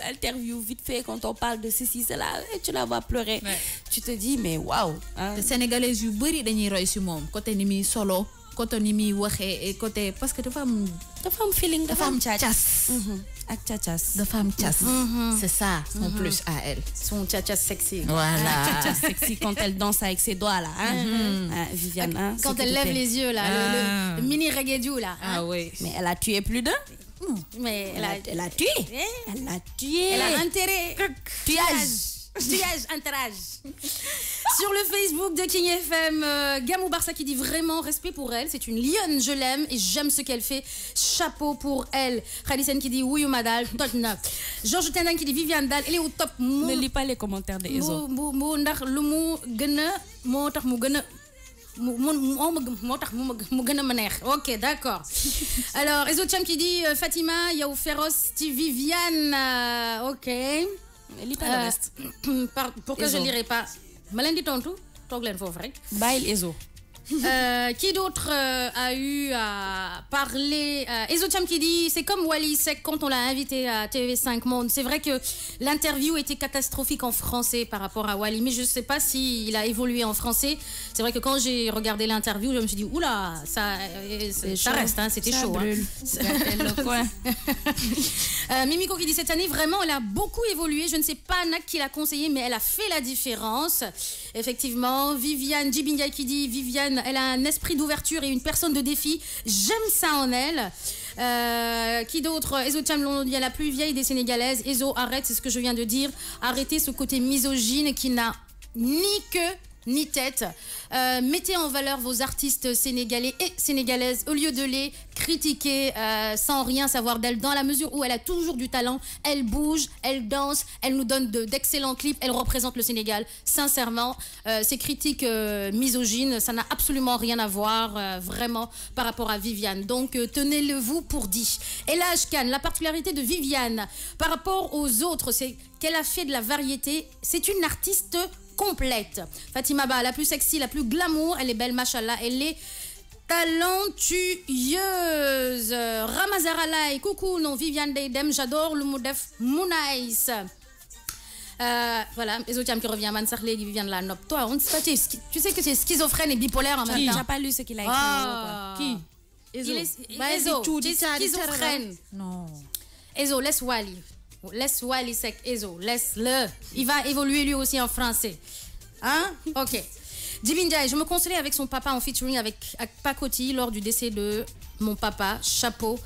interview vite fait quand on parle de ceci cela et tu la vois pleurer. Tu te dis mais waouh. Les Sénégalais yu bari dañuy roy ci mom côté ni mi solo côté ni mi waxé et côté parce que dafa am feeling, dafa am tias. Ak tchas. Dafa am tias. C'est ça son plus à elle. Son tchas sexy. Voilà. Tchas sexy quand elle danse avec ses doigts là. Viviane. Hein, quand elle lève les yeux là, le mini reggae là. Ah oui. Mais elle a tué plus d'un. Mais elle a tué. Elle a tué. Elle a enterré. Tuage, enterrage. Sur le Facebook de King FM, Gamou Barça qui dit vraiment respect pour elle. C'est une lionne, je l'aime et j'aime ce qu'elle fait. Chapeau pour elle. Khadisen qui dit oui madal, totna. Georges Tendang qui dit Viviane Dal, elle est au top. Ne lis pas les commentaires de Ezo. Ndax lu mu gëna motax mu gëna ok d'accord. Alors Ezo Cham qui dit Fatima yow féroce ti Viviane ok. Lis pas le reste. Pourquoi je ne lirai pas? Malendi tontu, toog leen foofu rek. Bail Ezo. Qui d'autre a eu à parler Ezo Cham qui dit c'est comme Wally Seck quand on l'a invité à TV5 Monde. C'est vrai que l'interview était catastrophique en français par rapport à Wally, mais je ne sais pas s'il a évolué en français. C'est vrai que quand j'ai regardé l'interview, je me suis dit oula, ça reste, hein, c'était chaud. Mimiko qui dit cette année vraiment elle a beaucoup évolué. Je ne sais pas Nak qui l'a conseillé, mais elle a fait la différence. Effectivement, Viviane Djibindia qui dit Viviane, elle a un esprit d'ouverture et une personne de défi. J'aime ça en elle. Qui d'autre? Ezo Chamlon, il y a la plus vieille des Sénégalaises. Ezo, arrête, c'est ce que je viens de dire. Arrêtez ce côté misogyne qui n'a ni queue ni tête. Mettez en valeur vos artistes sénégalais et sénégalaises au lieu de les critiquer sans rien savoir d'elle, dans la mesure où elle a toujours du talent. Elle bouge, elle danse, elle nous donne d'excellents clips, elle représente le Sénégal. Sincèrement, ces critiques misogynes, ça n'a absolument rien à voir vraiment par rapport à Viviane. Donc tenez-le vous pour dit. Et là, la particularité de Viviane par rapport aux autres, c'est qu'elle a fait de la variété. C'est une artiste complète. Fatima Ba, la plus sexy, la plus glamour, elle est belle, machallah, elle est talentueuse. Ramazaralai, coucou, non, Viviane Deydem, j'adore le Moudef Mounaïs. Voilà, Ezotiam qui revient, Mansarlé, Viviane la nope. Toi, tu sais que c'est schizophrène et bipolaire en même temps. J'ai pas lu ce qu'il a écrit. Qui? Ezo, tu es schizophrène. Non. Ezo, laisse Wally. Laisse Wally Seck, Ezo, laisse-le. Il va évoluer lui aussi en français. Hein? Ok. Djibindiaï, je me consolais avec son papa en featuring avec Pakoti lors du décès de mon papa. Chapeau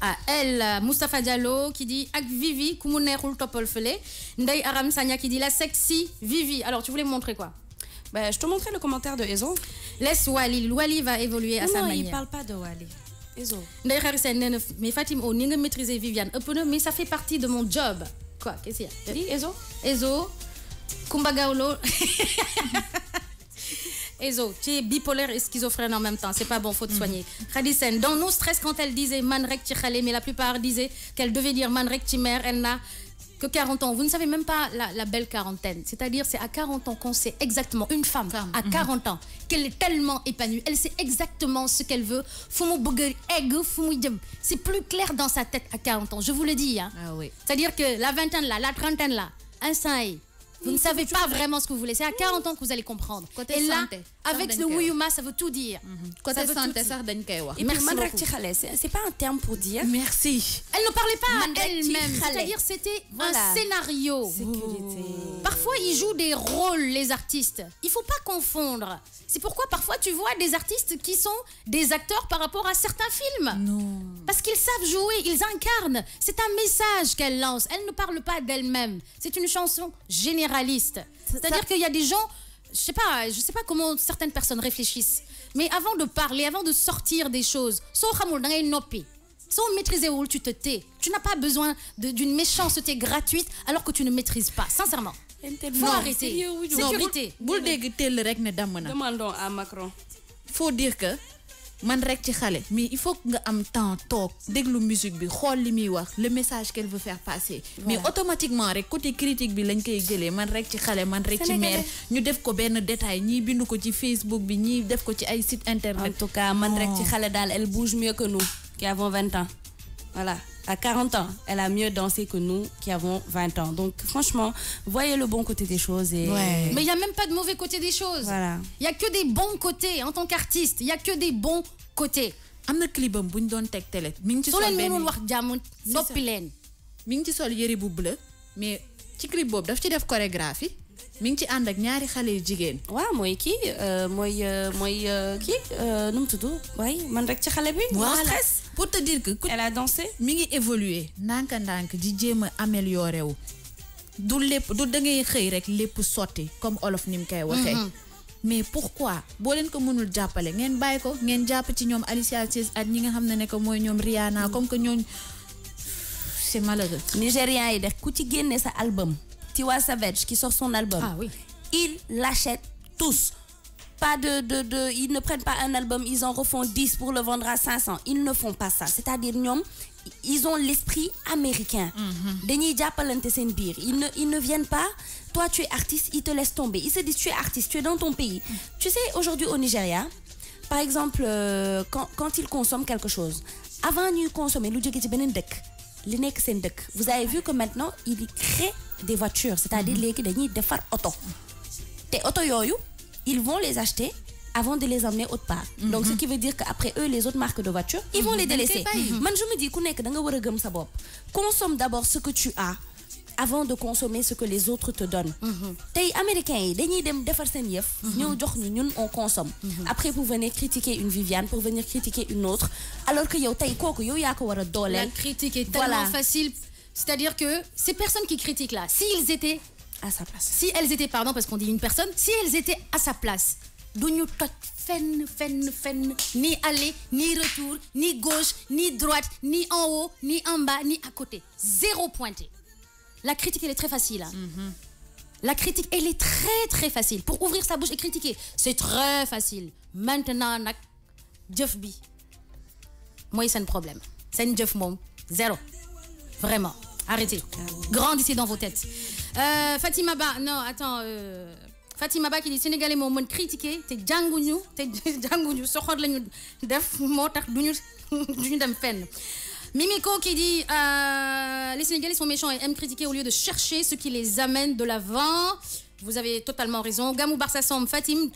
à elle. Moustapha Diallo qui dit Ak Vivi, Koumounérul Topol Fele. Ndei Aram Sanya qui dit la sexy Vivi. Alors, tu voulais me montrer quoi? Je te montrais le commentaire de Ezo. Laisse Wally. Wally va évoluer à sa manière. Non, il parle pas de Wally. Mais Fatima, on maîtriser Viviane, mais ça fait partie de mon job. Quoi? Qu'est-ce qu'il y a? Dis, Ezo. Ezo, Kumba Gawlo. Ezo, tu es bipolaire et schizophrène en même temps. C'est pas bon, faut te soigner. Khadisen, dans nos stress, quand elle disait manrek ti khale, mais la plupart disaient qu'elle devait dire manrek ti mère, elle n'a que 40 ans. Vous ne savez même pas la belle quarantaine. C'est-à-dire, c'est à 40 ans qu'on sait exactement, une femme à 40 ans, qu'elle est tellement épanouie. Elle sait exactement ce qu'elle veut. C'est plus clair dans sa tête à 40 ans. Je vous le dis. Hein. Ah oui. C'est-à-dire que la vingtaine là, la trentaine là, vous ne savez pas vraiment ce que vous voulez. C'est à 40 ans que vous allez comprendre. Côté et là, santé, avec le Wiyuma, ça veut tout dire. Côté santé, ça dañ koy wax. Et puis, manrek ci xale, c'est pas un terme pour dire. Merci. Elle ne parlait pas Manrek ci elle-même. xale. C'est-à-dire c'était Voilà. un scénario. Sécurité. Parfois, ils jouent des rôles, les artistes. Il faut pas confondre. C'est pourquoi parfois tu vois des artistes qui sont des acteurs par rapport à certains films. Non. Parce qu'ils savent jouer, ils incarnent. C'est un message qu'elle lance. Elle ne parle pas d'elle-même. C'est une chanson généraliste. C'est-à-dire qu'il y a des gens, je sais pas comment certaines personnes réfléchissent. Mais avant de parler, avant de sortir des choses, sans maîtriser où tu te tais. Tu n'as pas besoin d'une méchanceté gratuite alors que tu ne maîtrises pas. Sincèrement. Faut arrêter. Sécurité. Bul dégg tell rek ne damm na. Demandons à Macron. Il faut dire que man rek ci xale mais il faut que nga am temps toog déglu musique bi xool li muy wax le message qu'elle veut faire passer. Mais automatiquement rek côté critique bi lañ koy jëlee man rek ci xale man rek ci mère ñu def ko benn détail ñii bindu ko ci Facebook bi ñii def ko ci ay site internet. En tout cas, man rek ci xale daal, elle bouge mieux que nous qui avons 20 ans. Voilà. À 40 ans, elle a mieux dansé que nous qui avons 20 ans. Donc franchement, voyez le bon côté des choses. Et... Ouais. Mais il n'y a même pas de mauvais côté des choses. Voilà. Il n'y a que des bons côtés en tant qu'artiste. Il n'y a que des bons côtés. am na clipam bu ñu doon teg télé mi ngi ci soo sol leen benn mënul wax jàmm noppi leen. mi ngi ci sol yëre bu bleu mais ci clip boobu daf ci def chorégraphie mi ngi ci ànd ak ñaari xale yu jigéen. waaw mooy kii nu mu tudd waaye man rek ci xale bi. Voilà. Stress. Pour te dire que Elle a dansé. mi ngi évoluer ndànk-ndànk di jéem a améliorer wu du lépp du da ngay xëy rek lépp sotti comme olof ni mu koy waxee. Mais pourquoi boo leen ko mënul jàppale ngeen bàyyi ko ngeen jàpp ci ñoom Alicia Keys ak ñi nga xam ne que mooy ñoom Rihanna comme que ñooñ c'est malheureux. Nigérian yi def ku ci génne sa album. Tiwa Savage qui sort son album. Ah oui. Ils l'achètent tous. Pas ils ne prennent pas un album, ils en refont 10 pour le vendre à 500. Ils ne font pas ça. C'est-à-dire, ils ont l'esprit américain. Dañuy jàppalante seen biir. Ils ne viennent pas. Toi, tu es artiste, ils te laissent tomber. Ils se disent, tu es artiste, tu es dans ton pays. Tu sais, aujourd'hui au Nigeria, par exemple, quand ils consomment quelque chose, avant de consommer, vous avez vu que maintenant, ils créent des voitures. C'est-à-dire, dañuy defar auto. Te auto yoyu, ils vont les acheter avant de les emmener autre part. Donc, ce qui veut dire qu'après eux, les autres marques de voitures, ils vont les délaisser. Moi, je me dis, consomme d'abord ce que tu as avant de consommer ce que les autres te donnent. Les Américains, on consomme. Après, vous venez critiquer une Viviane, pour venir critiquer une autre, alors que la critique est tellement facile. C'est-à-dire que ces personnes qui critiquent là, s'ils étaient à sa place. Si elles étaient, pardon, parce qu'on dit une personne, si elles étaient à sa place, duñu toj fenn, ni aller, ni retour, ni gauche, ni droite, ni en haut, ni en bas, ni à côté. Zéro pointé. La critique, elle est très facile. Hein. La critique, elle est très très facile. Pour ouvrir sa bouche et critiquer, c'est très facile. Maintenant, nak, Jeff B. Moi, c'est un problème. C'est un Jeff Mom. Zéro. Vraiment. Arrêtez. Grandissez dans vos têtes. Fatima Ba, non, attends. Fatima Ba qui dit Sénégalais moo mën critiquer te jànguñu soxor lañu def moo tax duñu dem fenn. Mimiko qui dit les Sénégalais sont méchants et aiment critiquer au lieu de chercher ce qui les amène de l'avant. Vous avez totalement raison. Gamou Barça Som, Fatim.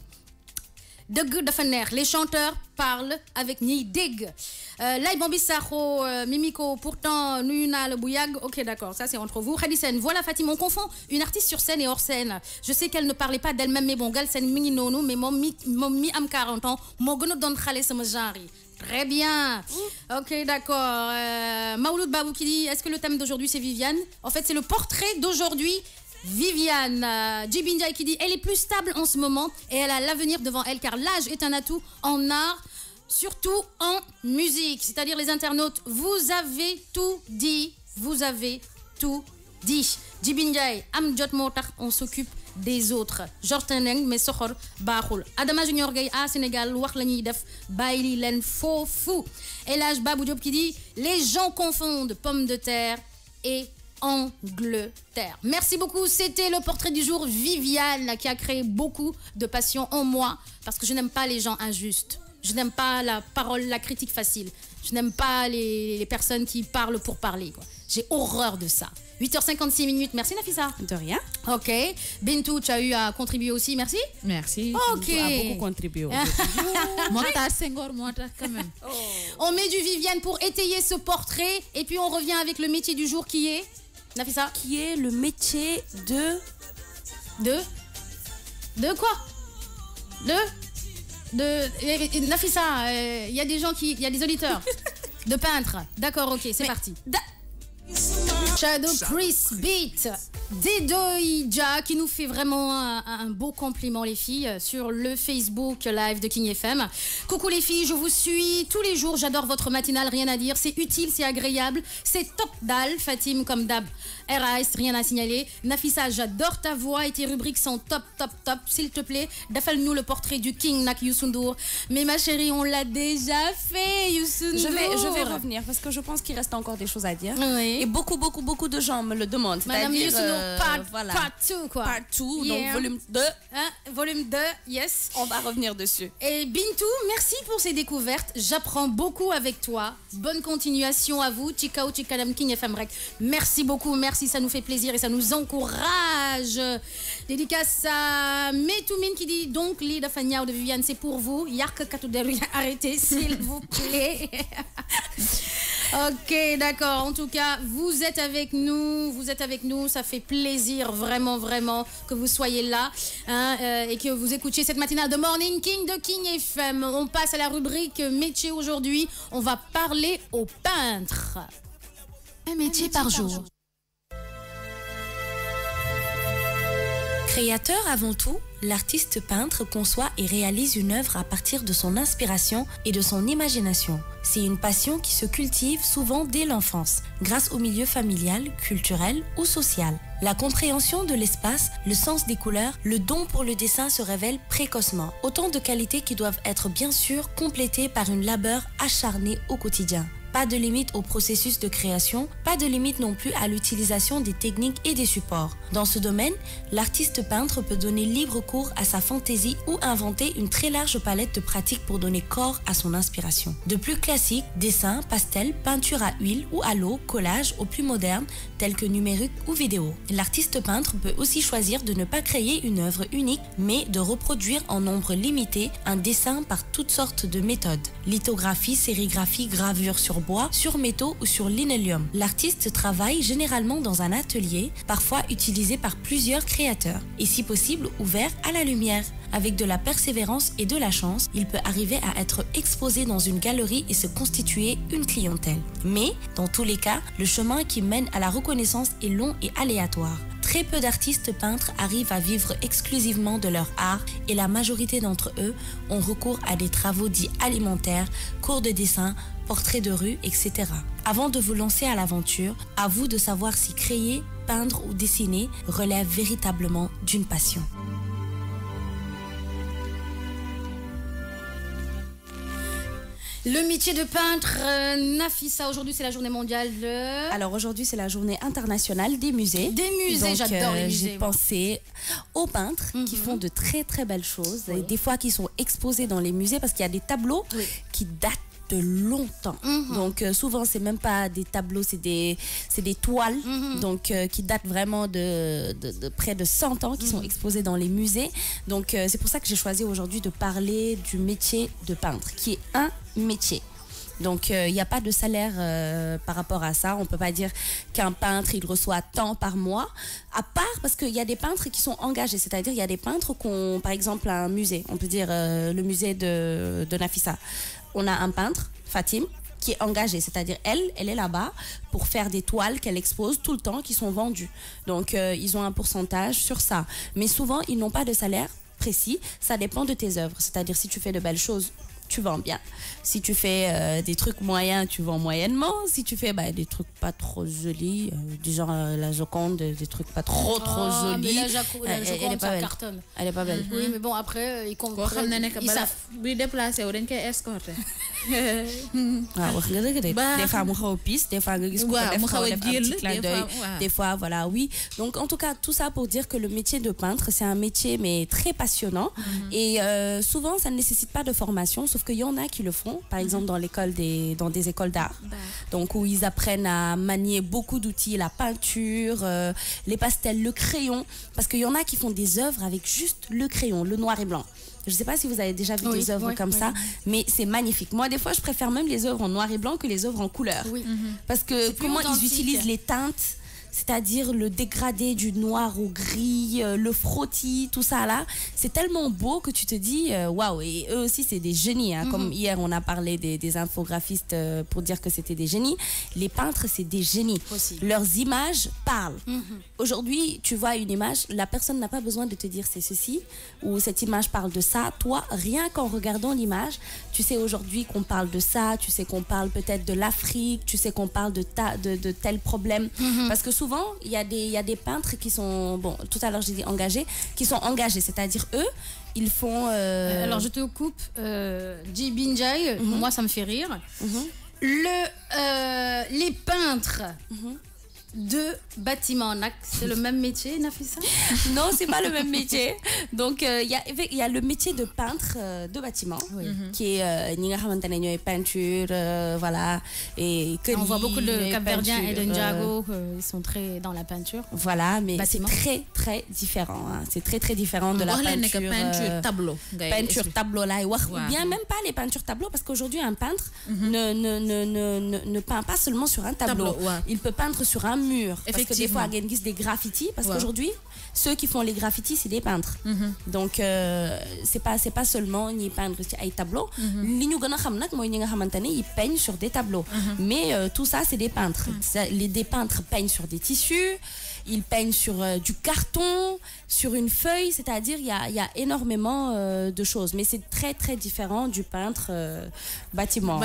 Les chanteurs parlent avec ñiy dégg. Lay Bambi Sakho, Mimiko, pourtant, Nuyuna le Bouyag. Ok, d'accord, ça c'est entre vous. Khadisen, voilà Fatim, on confond une artiste sur scène et hors scène. Je sais qu'elle ne parlait pas d'elle-même, mais bon, Galsen Mingi Nono, mais mon mi am 40 ans, mon gono don khale sama genre. Très bien. Ok, d'accord. Maouloud Babou qui dit est-ce que le thème d'aujourd'hui c'est Viviane? En fait, c'est le portrait d'aujourd'hui. Viviane, Jibinjai qui dit elle est plus stable en ce moment et elle a l'avenir devant elle car l'âge est un atout en art, surtout en musique. C'est-à-dire les internautes, vous avez tout dit, vous avez tout dit Djibinjay am jot motax on s'occupe des autres jortaneng mais soxor baxul Adama Junior Gay à Sénégal wax lañuy def bayli len fou Elage Babou Diop qui dit les gens confondent pommes de terre et Angleterre. Merci beaucoup, c'était le portrait du jour. Viviane qui a créé beaucoup de passion en moi parce que je n'aime pas les gens injustes. Je n'aime pas la parole, la critique facile. Je n'aime pas les personnes qui parlent pour parler, quoi. J'ai horreur de ça. 8h56 minutes. Merci Nafissa. De rien. Ok. Bintou, tu as eu à contribuer aussi. Merci. Merci. Ok. Tu as beaucoup contribué. Montage Senghor, montage quand même. On met du Viviane pour étayer ce portrait et puis on revient avec le métier du jour qui est Nafissa. Qui est le métier de quoi? Nafissa, il y a des gens il y a des auditeurs. De peintre. D'accord, ok, c'est parti. Shadow Chris Beat Dedoïja qui nous fait vraiment un beau compliment les filles sur le Facebook live de King FM. Coucou les filles, je vous suis tous les jours, j'adore votre matinale, rien à dire, c'est utile, c'est agréable, c'est top dalle, Fatim comme d'hab. RAS, rien à signaler. Nafissa, j'adore ta voix et tes rubriques sont top. S'il te plaît, défale-nous le portrait du King Nak Youssou N'Dour. Mais ma chérie, on l'a déjà fait, Youssou N'Dour. Je vais revenir parce que je pense qu'il reste encore des choses à dire. Oui. Et beaucoup de gens me le demandent. Madame Youssou N'Dour, partout quoi. Partout, Yeah. donc volume 2. Volume 2, yes. On va revenir dessus. Et Bintou, merci pour ces découvertes. J'apprends beaucoup avec toi. Bonne continuation à vous. Chikao, Chikadam King FM Rec. Merci beaucoup, merci, ça nous fait plaisir et ça nous encourage. Dédicace à Metoumine qui dit donc Lida Fania de Viviane, c'est pour vous. Yark Katouderu, arrêtez s'il vous plaît. Ok, d'accord. En tout cas, vous êtes avec nous. Ça fait plaisir vraiment que vous soyez là et que vous écoutiez cette matinale de Morning King de King FM. On passe à la rubrique métier aujourd'hui. On va parler aux peintres. Un métier par jour. Créateur avant tout, l'artiste peintre conçoit et réalise une œuvre à partir de son inspiration et de son imagination. C'est une passion qui se cultive souvent dès l'enfance, grâce au milieu familial, culturel ou social. La compréhension de l'espace, le sens des couleurs, le don pour le dessin se révèlent précocement. Autant de qualités qui doivent être bien sûr complétées par une labeur acharnée au quotidien. Pas de limite au processus de création, pas de limite non plus à l'utilisation des techniques et des supports. Dans ce domaine, l'artiste peintre peut donner libre cours à sa fantaisie ou inventer une très large palette de pratiques pour donner corps à son inspiration. De plus classique, dessin, pastel, peinture à huile ou à l'eau, collage au plus moderne, tels que numérique ou vidéo. L'artiste peintre peut aussi choisir de ne pas créer une œuvre unique, mais de reproduire en nombre limité un dessin par toutes sortes de méthodes. Lithographie, sérigraphie, gravure sur bois, sur métaux ou sur linélium. L'artiste travaille généralement dans un atelier, parfois utilisé par plusieurs créateurs, et si possible ouvert à la lumière. Avec de la persévérance et de la chance, il peut arriver à être exposé dans une galerie et se constituer une clientèle. Mais, dans tous les cas, le chemin qui mène à la reconnaissance est long et aléatoire. Très peu d'artistes peintres arrivent à vivre exclusivement de leur art et la majorité d'entre eux ont recours à des travaux dits alimentaires, cours de dessin, portraits de rue, etc. Avant de vous lancer à l'aventure, à vous de savoir si créer, peindre ou dessiner relève véritablement d'une passion. Le métier de peintre, Nafissa, aujourd'hui c'est la journée mondiale de... Alors aujourd'hui c'est la journée internationale des musées. Des musées, donc, j'adore les musées. J'ai pensé aux peintres qui font de très très belles choses, et des fois qui sont exposés dans les musées parce qu'il y a des tableaux qui datent de longtemps. Donc souvent c'est même pas des tableaux, c'est des toiles donc qui datent vraiment de près de 100 ans qui sont exposées dans les musées. Donc c'est pour ça que j'ai choisi aujourd'hui de parler du métier de peintre qui est un métier. Donc il n'y a pas de salaire par rapport à ça. On peut pas dire qu'un peintre il reçoit tant par mois, à part parce qu'il y a des peintres qui sont engagés, c'est-à-dire il y a des peintres qui ont par exemple un musée, on peut dire le musée de Nafissa. On a un peintre, Fatim, qui est engagée, c'est-à-dire elle est là-bas pour faire des toiles qu'elle expose tout le temps qui sont vendues. Donc ils ont un pourcentage sur ça. Mais souvent, ils n'ont pas de salaire précis, ça dépend de tes œuvres. C'est-à-dire si tu fais de belles choses, tu vends bien. Si tu fais des trucs moyens, tu vends moyennement. Si tu fais des trucs pas trop jolis, du genre la Joconde, des trucs pas trop jolis. Mais la Joconde, ça cartonne. Elle est pas belle. Oui, mais bon, après, ils comprennent. Ils savent. Oui, déplacé, ou dañ koy escorter. Wax nga dëgg de. Des fois mu xaw a pisse, des fois nga gis ko def un petit clin d'œil. Des fois, voilà, oui. Donc, en tout cas, tout ça pour dire que le métier de peintre, c'est un métier mais très passionnant. Et souvent, ça ne nécessite pas de formation, sauf qu'il y en a qui le font, par exemple dans des écoles d'art. Donc, où ils apprennent à manier beaucoup d'outils, la peinture, les pastels, le crayon. Parce qu'il y en a qui font des œuvres avec juste le crayon, le noir et blanc. Je ne sais pas si vous avez déjà vu des œuvres comme ça, mais c'est magnifique. Moi, des fois, je préfère même les œuvres en noir et blanc que les œuvres en couleur. Parce que comment ils utilisent les teintes, c'est-à-dire le dégradé du noir au gris, le frottis, tout ça là, c'est tellement beau que tu te dis waouh. Et eux aussi, c'est des génies. Hein. Comme hier, on a parlé des infographistes pour dire que c'était des génies. Les peintres, c'est des génies. Leurs images parlent. Aujourd'hui, tu vois une image, la personne n'a pas besoin de te dire c'est ceci ou cette image parle de ça. Toi, rien qu'en regardant l'image, tu sais aujourd'hui qu'on parle de ça, tu sais qu'on parle peut-être de l'Afrique, tu sais qu'on parle de tel problème. Parce que souvent, il y a des peintres qui sont, bon, tout à l'heure j'ai dit engagés, c'est-à-dire eux, ils font... Alors je te coupe, Binjai, moi ça me fait rire. Les peintres de bâtiments, c'est le même métier, Nafissa? Non, c'est pas le même métier. Donc il y a le métier de peintre de bâtiment qui est peinture, voilà. Et on voit beaucoup de Cap-Verdiens et de Ndjago, ils sont très dans la peinture. Voilà, mais c'est très très différent. Hein. C'est très très différent de la peinture. Peinture tableau. Peinture tableau là, ou bien même pas les peintures tableau, parce qu'aujourd'hui un peintre ne peint pas seulement sur un tableau. Il peut peindre sur un mur. Parce que des fois, il y a des graffitis. Parce qu'aujourd'hui, ceux qui font les graffitis, c'est des peintres. Donc, c'est pas seulement ni peindre sur un tableau. Ils peignent sur des tableaux. Mais tout ça, c'est des peintres. Des peintres peignent sur des tissus. Ils peignent sur du carton, sur une feuille, c'est-à-dire il y a énormément de choses, mais c'est très très différent du peintre bâtiment.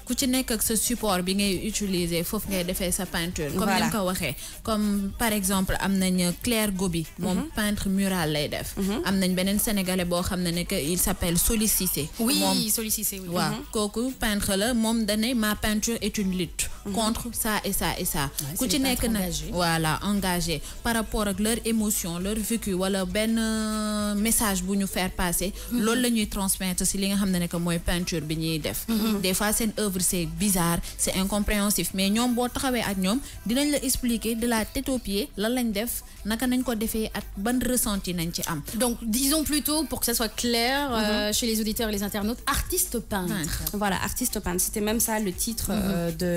Ku ci nekk ak sa support bi ngay utiliser foofu ngay defee sa peinture. Comme ni ko waxee, comme par exemple am nañ Claire Gobi, moom peintre mural lay def. Am nañ beneen sénégalais boo xam ne que il s'appelle Soli Cissé. Oui, Soli Cissé. Oui. Waaw, kooku peintre la, moom dane ma peinture est une lutte contre ça et ça et ça. Ku ci nekk na voilà engagé par rapport à leur émotion, leur vécu wala ben message bu ñu faire passer, loolu la ñuy transmettre ci li nga xam ne que mooy peinture bi ñuy def. Des fois seen œuvre c'est bizarre, c'est incompréhensif, mais ñoom boo taxawee ak ñoom dinañ la expliquer de la tête aux pieds lan lañ def, naka nañ ko defee ak ban ressenti nañ ci am. Donc disons plutôt, pour que ça soit clair chez les auditeurs et les internautes, artiste peintre. Voilà, artiste peintre, c'était même ça le titre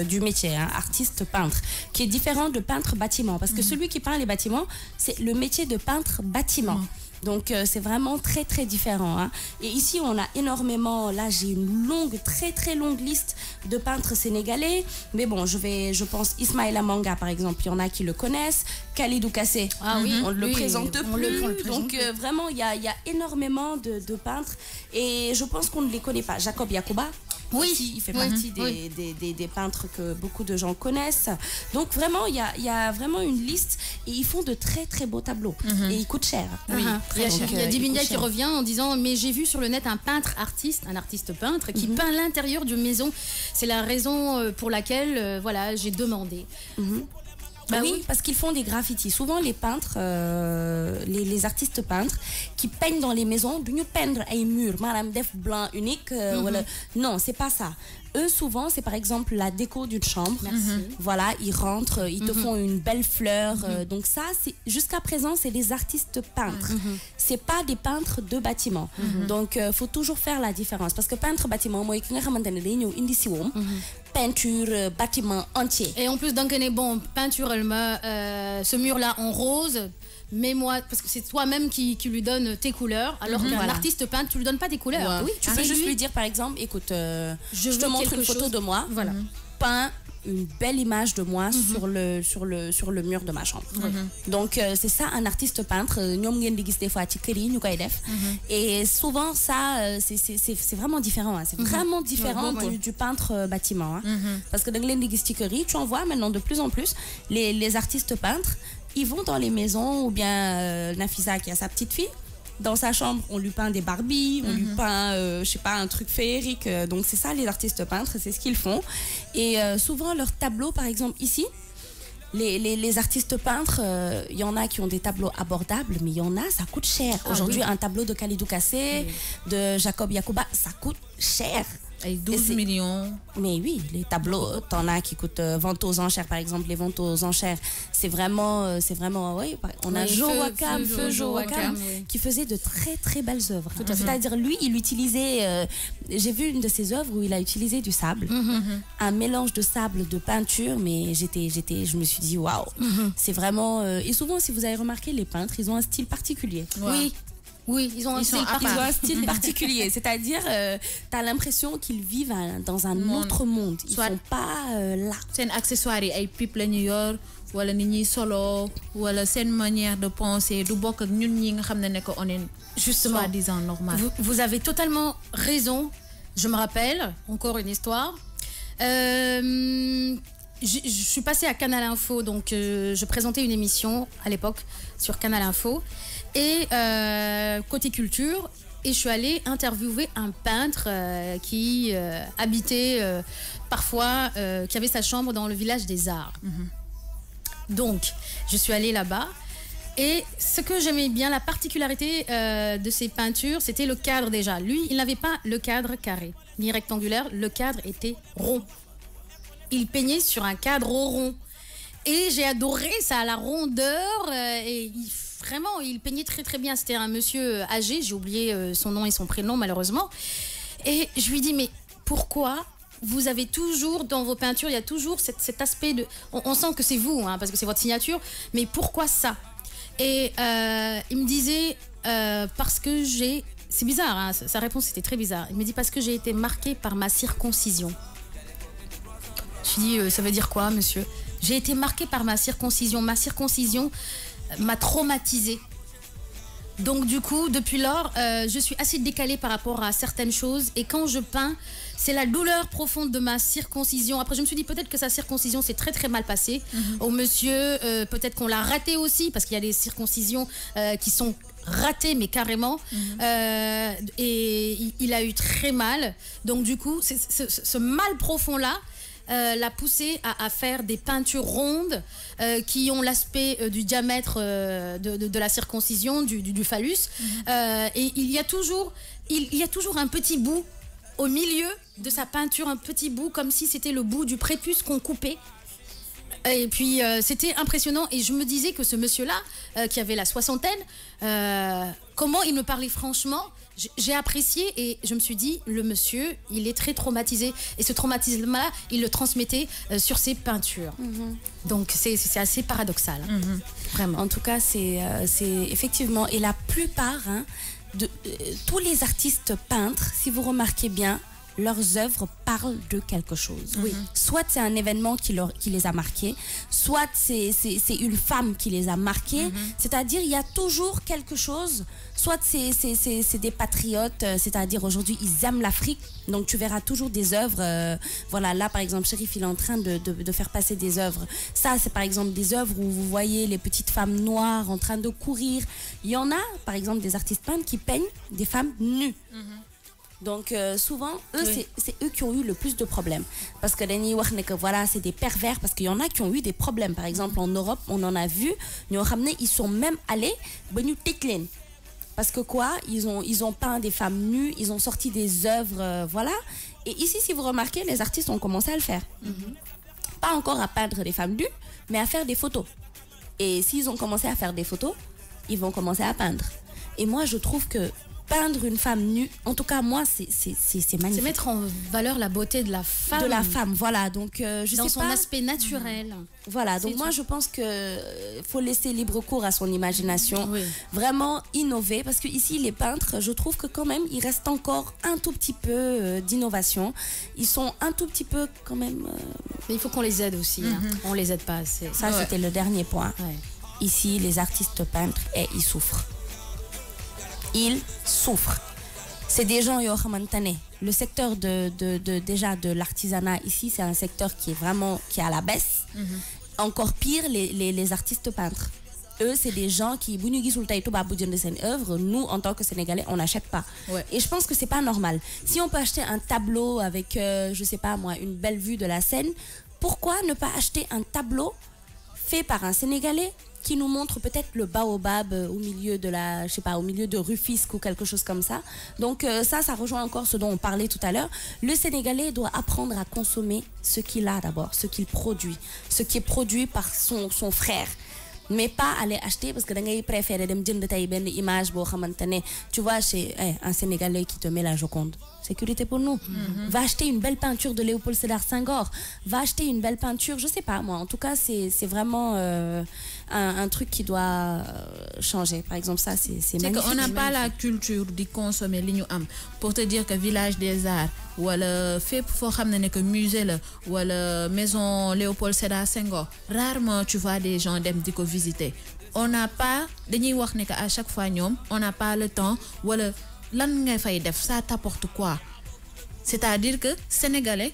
du métier, hein, artiste peintre, qui est différent de peintre bâtiment, parce que celui qui peint les bâtiments, c'est le métier de peintre bâtiment. Donc c'est vraiment très très différent. Hein. Et ici on a énormément, là j'ai une très très longue liste de peintres sénégalais. Mais bon, je pense Ismaïla Manga par exemple, il y en a qui le connaissent. Khalidou Kassé, on le présente plus. Donc vraiment il y a énormément de peintres et je pense qu'on ne les connaît pas. Jacob Yakuba, aussi, il fait partie des peintres que beaucoup de gens connaissent. Donc vraiment il y a vraiment une liste et ils font de très très beaux tableaux et ils coûtent cher. Il y a Dibindia qui revient en disant mais j'ai vu sur le net un artiste peintre qui peint l'intérieur d'une maison. C'est la raison pour laquelle voilà, j'ai demandé. Oui, parce qu'ils font des graffitis. Souvent, les peintres, les artistes peintres qui peignent dans les maisons, ils peindre un mur, madame def blanc unique. Non, c'est pas ça. Eux, souvent, c'est par exemple la déco d'une chambre. Voilà, ils rentrent, ils te font une belle fleur. Donc ça, jusqu'à présent, c'est des artistes peintres. C'est pas des peintres de bâtiment. Donc, faut toujours faire la différence. Parce que peintre bâtiment, moi, peinture, bâtiment entier. Et en plus, donc, bon, peinture, ce mur-là en rose. mais moi, parce que c'est toi-même qui lui donne tes couleurs, alors qu'un artiste peintre, tu lui donnes pas des couleurs. Oui, tu peux juste lui dire par exemple, écoute, je te montre une photo de moi, voilà, peins une belle image de moi sur le mur de ma chambre. Donc c'est ça un artiste peintre. Et souvent ça c'est vraiment différent. Hein. C'est vraiment différent du peintre bâtiment. Hein. Parce que dans les tu en vois maintenant de plus en plus les artistes peintres, ils vont dans les maisons ou bien Nafisa qui a sa petite fille. Dans sa chambre, on lui peint des Barbies, on lui peint, je sais pas, un truc féerique. Donc c'est ça les artistes peintres, c'est ce qu'ils font. Et souvent leurs tableaux, par exemple ici, les artistes peintres, il y en a qui ont des tableaux abordables, mais il y en a, ça coûte cher. Aujourd'hui, un tableau de Khalidou Kassé, de Jacob Yacouba, ça coûte cher. Et 12 millions. Mais oui, les tableaux, t'en as qui coûtent vente aux enchères, par exemple. Les ventes aux enchères, c'est vraiment, oui. On a Feu Wakam, qui faisait de très très belles œuvres. C'est-à-dire, lui, il utilisait, j'ai vu une de ses œuvres où il a utilisé du sable, un mélange de sable, de peinture, mais je me suis dit, waouh, c'est vraiment. Et souvent, si vous avez remarqué, les peintres, ils ont un style particulier. Oui, ils ont un style particulier. C'est-à-dire, tu as l'impression qu'ils vivent dans un autre monde. Ils ne sont pas là. C'est un accessoire, ils pipe le New York, ou ni solo, ou c'est une manière de penser. Du bok ak ñun ñi nga xamné ne ko on est justement disant normal. Vous avez totalement raison. Je me rappelle encore une histoire. Je suis passée à Canal Info, donc je présentais une émission à l'époque sur Canal Info. Et côté culture, et je suis allée interviewer un peintre qui habitait parfois, qui avait sa chambre dans le village des Arts. Donc, je suis allée là-bas. Et ce que j'aimais bien, la particularité de ses peintures, c'était le cadre déjà. Lui, il n'avait pas le cadre carré, ni rectangulaire, le cadre était rond. Il peignait sur un cadre rond. Et j'ai adoré ça, la rondeur, et vraiment, il peignait très très bien. C'était un monsieur âgé, j'ai oublié son nom et son prénom malheureusement. Et je lui dis, mais pourquoi vous avez toujours, dans vos peintures, il y a toujours cet aspect de... On sent que c'est vous, hein, parce que c'est votre signature, mais pourquoi ça? Et il me disait, parce que j'ai... C'est bizarre, hein, sa réponse était très bizarre. Il me dit, parce que j'ai été marquée par ma circoncision. Je lui dis, ça veut dire quoi, monsieur? J'ai été marquée par ma circoncision. Ma circoncision m'a traumatisée. Donc du coup, depuis lors, je suis assez décalée par rapport à certaines choses. Et quand je peins, c'est la douleur profonde de ma circoncision. Après, je me suis dit peut-être que sa circoncision s'est très très mal passée. Au monsieur, peut-être qu'on l'a raté aussi, parce qu'il y a des circoncisions qui sont ratées, mais carrément. Et il a eu très mal. Donc du coup, ce mal profond-là, l'a poussé à faire des peintures rondes qui ont l'aspect du diamètre de la circoncision, du phallus. Et il y a toujours un petit bout au milieu de sa peinture, un petit bout comme si c'était le bout du prépuce qu'on coupait. Et puis c'était impressionnant et je me disais que ce monsieur-là, qui avait la soixantaine, comment il me parlait franchement. J'ai apprécié et je me suis dit, le monsieur, il est très traumatisé. Et ce traumatisme-là, il le transmettait sur ses peintures. Donc, c'est assez paradoxal. Vraiment. En tout cas, c'est effectivement... Et la plupart, hein, tous les artistes peintres, si vous remarquez bien, leurs œuvres parlent de quelque chose. Soit c'est un événement qui les a marqués, soit c'est une femme qui les a marqués. C'est-à-dire, il y a toujours quelque chose. Soit c'est des patriotes, c'est-à-dire aujourd'hui, ils aiment l'Afrique. Donc, tu verras toujours des œuvres. Voilà, là, par exemple, Chérif, il est en train de faire passer des œuvres. Ça, c'est par exemple des œuvres où vous voyez les petites femmes noires en train de courir. Il y en a, par exemple, des artistes peintres qui peignent des femmes nues. Donc souvent, c'est eux qui ont eu le plus de problèmes. Parce que voilà, c'est des pervers, parce qu'il y en a qui ont eu des problèmes. Par exemple, en Europe, on en a vu, ils sont même allés, parce que quoi, ils ont peint des femmes nues, ils ont sorti des œuvres, voilà. Et ici, si vous remarquez, les artistes ont commencé à le faire. Pas encore à peindre des femmes nues, mais à faire des photos. Et s'ils ont commencé à faire des photos, ils vont commencer à peindre. Et moi, je trouve que peindre une femme nue, en tout cas moi c'est magnifique. C'est mettre en valeur la beauté de la femme. De la femme, voilà. Donc je dans sais son pas. aspect naturel. Voilà, donc moi je pense que faut laisser libre cours à son imagination, vraiment innover, parce que ici les peintres, je trouve que quand même il reste encore un tout petit peu d'innovation. Ils sont un tout petit peu quand même. Mais il faut qu'on les aide aussi. Hein. On les aide pas assez. Ça c'était le dernier point. Ici les artistes peintres ils souffrent. Ils souffrent. C'est des gens yo xamantane. Le secteur déjà de l'artisanat ici, c'est un secteur qui est vraiment qui est à la baisse. Encore pire les artistes peintres. Eux, c'est des gens qui œuvre, nous en tant que Sénégalais, on n'achète pas. Et je pense que c'est pas normal. Si on peut acheter un tableau avec je sais pas moi, une belle vue de la Seine, pourquoi ne pas acheter un tableau fait par un Sénégalais qui nous montre peut-être le baobab au milieu de la, je sais pas, au milieu de Rufisque ou quelque chose comme ça. Donc ça rejoint encore ce dont on parlait tout à l'heure. Le Sénégalais doit apprendre à consommer ce qu'il a d'abord, ce qu'il produit, ce qui est produit par son frère. Mais pas aller acheter parce que tu préfères une image, tu vois, chez un Sénégalais qui te met la Joconde. Sécurité pour nous. Va acheter une belle peinture de Léopold Sédar Senghor. Va acheter une belle peinture, je sais pas moi. En tout cas, c'est vraiment un truc qui doit changer. Par exemple, ça, c'est magnifique. On n'a pas la culture de consommer l'igno am. Pour te dire que Village des Arts, ou le fait pour que musée, ou la maison Léopold Sédar Senghor, rarement tu vois des gens d'aime visiter. On n'a pas, à chaque fois, on n'a pas le temps, ou le ça t'apporte quoi? C'est-à-dire que Sénégalais,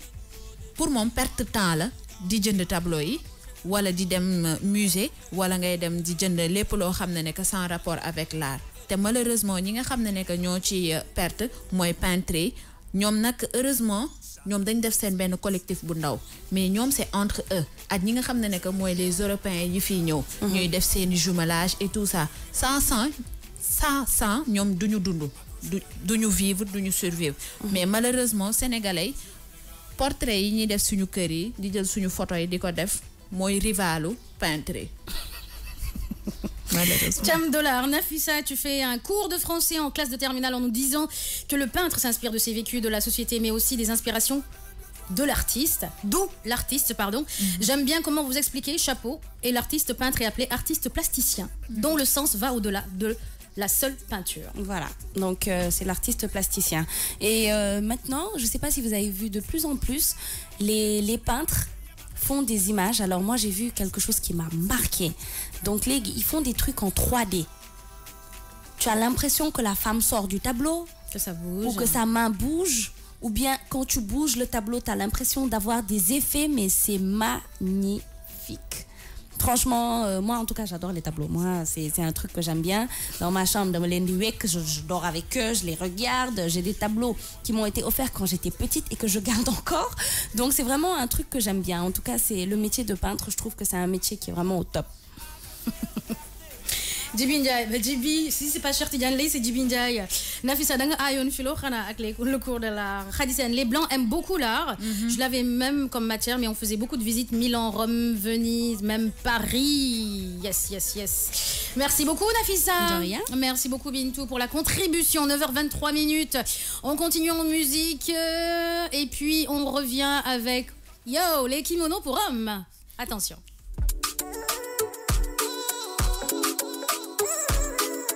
pour mon perte de temps là, di jënd tableau yi wala di dem musée wala ngay dem di jënd lépp loo xam ne que sans rapport avec l'art. Te malheureusement ñi nga xam ne que ñoo ci perte mooy peintre yi ñoom nag heureusement ñoom dañ def seen benn collectif bu ndaw mais ñoom c'est entre eux ak ñi nga xam ne que mooy les Européens yi fii ñëw ñuy def seen jumelage et tout ça sans ñoom duñu dund duñu vivre duñu survivre mais malheureusement sénégalais portrait yi ñi def suñu kër yi di jël suñu photo yi di ko def mooy rivalu peintre. Cham Dollar, Nafissa, tu fais un cours de français en classe de terminale en nous disant que le peintre s'inspire de ses vécus, de la société, mais aussi des inspirations de l'artiste, d'où l'artiste, pardon. J'aime bien comment vous expliquez, chapeau, et l'artiste peintre est appelé artiste plasticien, dont le sens va au-delà de la seule peinture. Voilà, donc c'est l'artiste plasticien. Et maintenant, je ne sais pas si vous avez vu de plus en plus, les peintres font des images. Alors moi, j'ai vu quelque chose qui m'a marqué. Donc ils font des trucs en 3D. Tu as l'impression que la femme sort du tableau, que ça bouge, ou que sa main bouge, ou bien quand tu bouges le tableau, tu as l'impression d'avoir des effets, mais c'est magnifique. Franchement, moi en tout cas j'adore les tableaux. Moi c'est un truc que j'aime bien. Dans ma chambre, dans je dors avec eux, je les regarde. J'ai des tableaux qui m'ont été offerts quand j'étais petite et que je garde encore. Donc c'est vraiment un truc que j'aime bien. En tout cas c'est le métier de peintre. Je trouve que c'est un métier qui est vraiment au top. Djibi Ndiaye, Djibi, si c'est pas cher Tidiane Lay, c'est Djibi Ndiaye. Nafissa danga ayon philo xana ak le cours de l'art. Khadisen, les blancs aiment beaucoup l'art. Je l'avais même comme matière, mais on faisait beaucoup de visites Milan, Rome, Venise, même Paris. Yes. Merci beaucoup Nafissa. De rien. Merci beaucoup Bintou pour la contribution. 9h23 minutes. On continue en musique et puis on revient avec les kimonos pour hommes. Attention.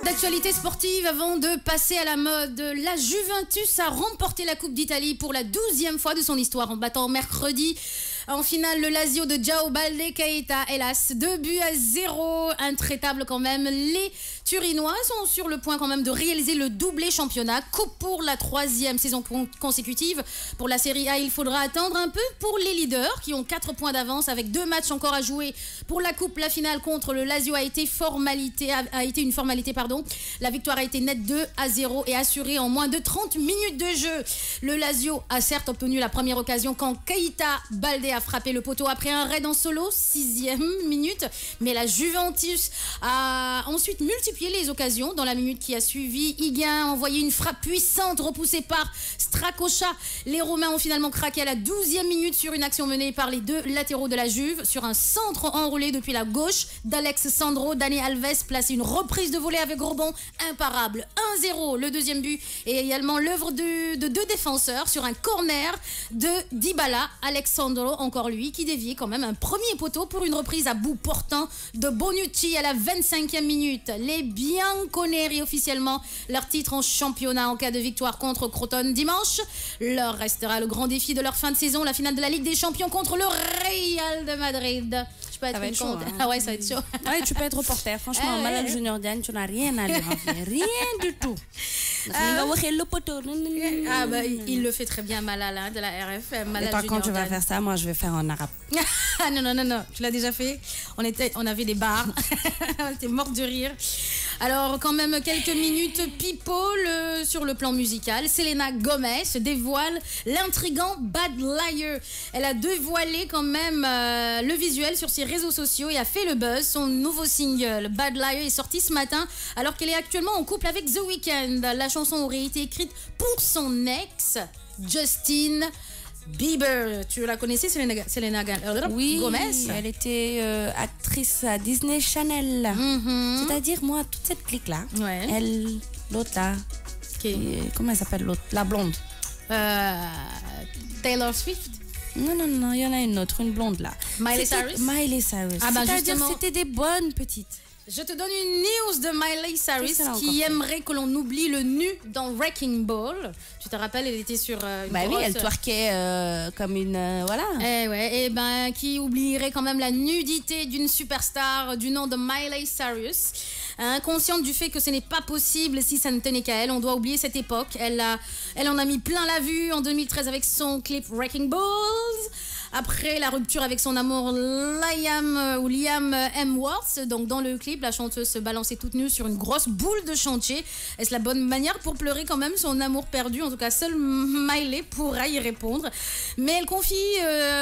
D'actualité sportive avant de passer à la mode. La Juventus a remporté la Coupe d'Italie pour la 12e fois de son histoire en battant mercredi en finale le Lazio de João Balde Keita. Hélas, 2-0, intraitable quand même. Les Turinois sont sur le point quand même de réaliser le doublé championnat. Coupe pour la 3e saison consécutive. Pour la Série A, il faudra attendre un peu pour les leaders qui ont 4 points d'avance avec 2 matchs encore à jouer. Pour la Coupe, la finale contre le Lazio a été une formalité. La victoire a été nette 2-0 et assurée en moins de 30 minutes de jeu. Le Lazio a certes obtenu la première occasion quand Keita Balde a a frappé le poteau après un raid en solo, 6e minute. Mais la Juventus a ensuite multiplié les occasions. Dans la minute qui a suivi, Higuain a envoyé une frappe puissante repoussée par Strakosha. Les Romains ont finalement craqué à la 12e minute sur une action menée par les deux latéraux de la Juve. Sur un centre enroulé depuis la gauche d'Alex Sandro, Dani Alves place une reprise de volée avec rebond imparable. 1-0, le deuxième but et également l'œuvre de deux défenseurs sur un corner de Dybala. Alexandro, encore lui, qui déviait quand même un premier poteau pour une reprise à bout portant de Bonucci à la 25e minute. Les Bianconeri officiellement leur titre en championnat en cas de victoire contre Crotone dimanche. Leur restera le grand défi de leur fin de saison, la finale de la Ligue des Champions contre le Real de Madrid. Je peux être chaud. Hein. Ah ouais, ça va être chaud. Ouais, tu peux être reporter. Franchement, Malal Junior Diagne, tu n'as rien à dire. Rien du tout. Ah bah, il le fait très bien, Malal, hein, de la RF. Malal Et toi, Junior quand tu vas Diagne. faire ça, moi, je vais faire en arabe. non, tu l'as déjà fait. On avait des bars. On était morts de rire. Alors, quand même, quelques minutes people sur le plan musical. Selena Gomez dévoile l'intrigant Bad Liar. Elle a dévoilé quand même le visuel sur ses réseaux sociaux et a fait le buzz. Son nouveau single, Bad Liar, est sorti ce matin alors qu'elle est actuellement en couple avec The Weeknd. La chanson aurait été écrite pour son ex, Justin Bieber. Tu la connaissais, Selena Oui, Gomez? elle était actrice à Disney Channel. C'est-à-dire, moi, toute cette clique-là, Ouais. elle, l'autre là, comment elle s'appelle l'autre? La blonde. Taylor Swift? Non, il y en a une autre, une blonde là. Miley Cyrus? Miley Cyrus. Ah bah c'est-à-dire, justement. c'était des bonnes petites. Je te donne une news de Miley Cyrus Qu'est-ce qu'elle a qui encore fait aimerait que l'on oublie le nu dans Wrecking Ball. Tu te rappelles, elle était sur une Bah oui, grosse... elle twerkait comme une... voilà. Eh ouais, et ben qui oublierait quand même la nudité d'une superstar du nom de Miley Cyrus. Consciente du fait que ce n'est pas possible si ça ne tenait qu'à elle, on doit oublier cette époque. Elle en a mis plein la vue en 2013 avec son clip Wrecking Balls. Après la rupture avec son amour Liam Hemsworth, donc dans le clip, la chanteuse se balançait toute nue sur une grosse boule de chantier. Est-ce la bonne manière pour pleurer quand même son amour perdu? En tout cas, seule Miley pourra y répondre. Mais elle confie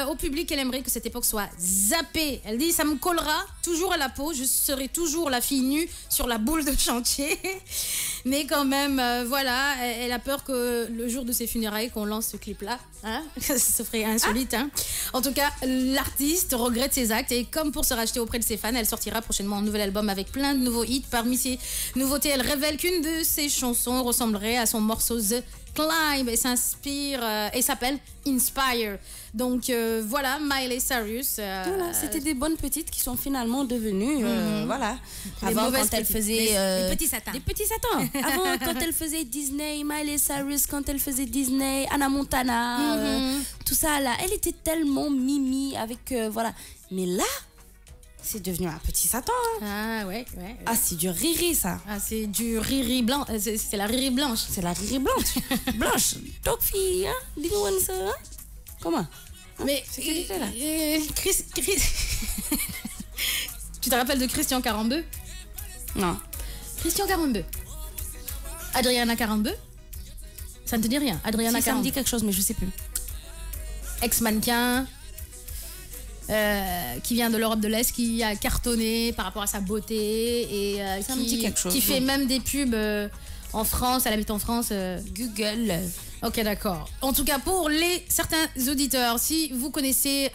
au public qu'elle aimerait que cette époque soit zappée. Elle dit « ça me collera toujours à la peau, je serai toujours la fille nue sur la boule de chantier ». Mais quand même, voilà, elle a peur que le jour de ses funérailles, qu'on lance ce clip-là. Hein, ça ferait insolite. Hein. En tout cas, l'artiste regrette ses actes et comme pour se racheter auprès de ses fans, elle sortira prochainement un nouvel album avec plein de nouveaux hits. Parmi ces nouveautés, elle révèle qu'une de ses chansons ressemblerait à son morceau The Climb et s'inspire et s'appelle Inspire. Donc voilà, Miley Cyrus. Voilà, c'était des bonnes petites qui sont finalement devenues, voilà. Les Avant, mauvaises quand elle petites, faisait... les petits satins. Des petits satins. Avant, quand elle faisait Disney, Miley Cyrus, quand elle faisait Disney, Hannah Montana, tout ça là, elle était tellement mimi avec, voilà. Mais là, c'est devenu un petit Satan. Hein. Ah ouais. Ah, c'est du riri ça. Ah, c'est du riri blanc. C'est la riri blanche. C'est la riri blanche. Blanche. Donc, fille, hein? Dis-nous ça. Hein? Comment? Mais là. Tu te rappelles de Christian Carambeu? Non. Christian Carambeu. Adriana Carambeu? Ça ne te dit rien? Adriana Si, ça me Carambeu. dit quelque chose, mais je sais plus. Ex-mannequin. Qui vient de l'Europe de l'Est, qui a cartonné par rapport à sa beauté et Ça me dit quelque chose, qui fait bon. même des pubs en France, elle habite en France. Google. Ok, d'accord. En tout cas, pour certains auditeurs, si vous connaissez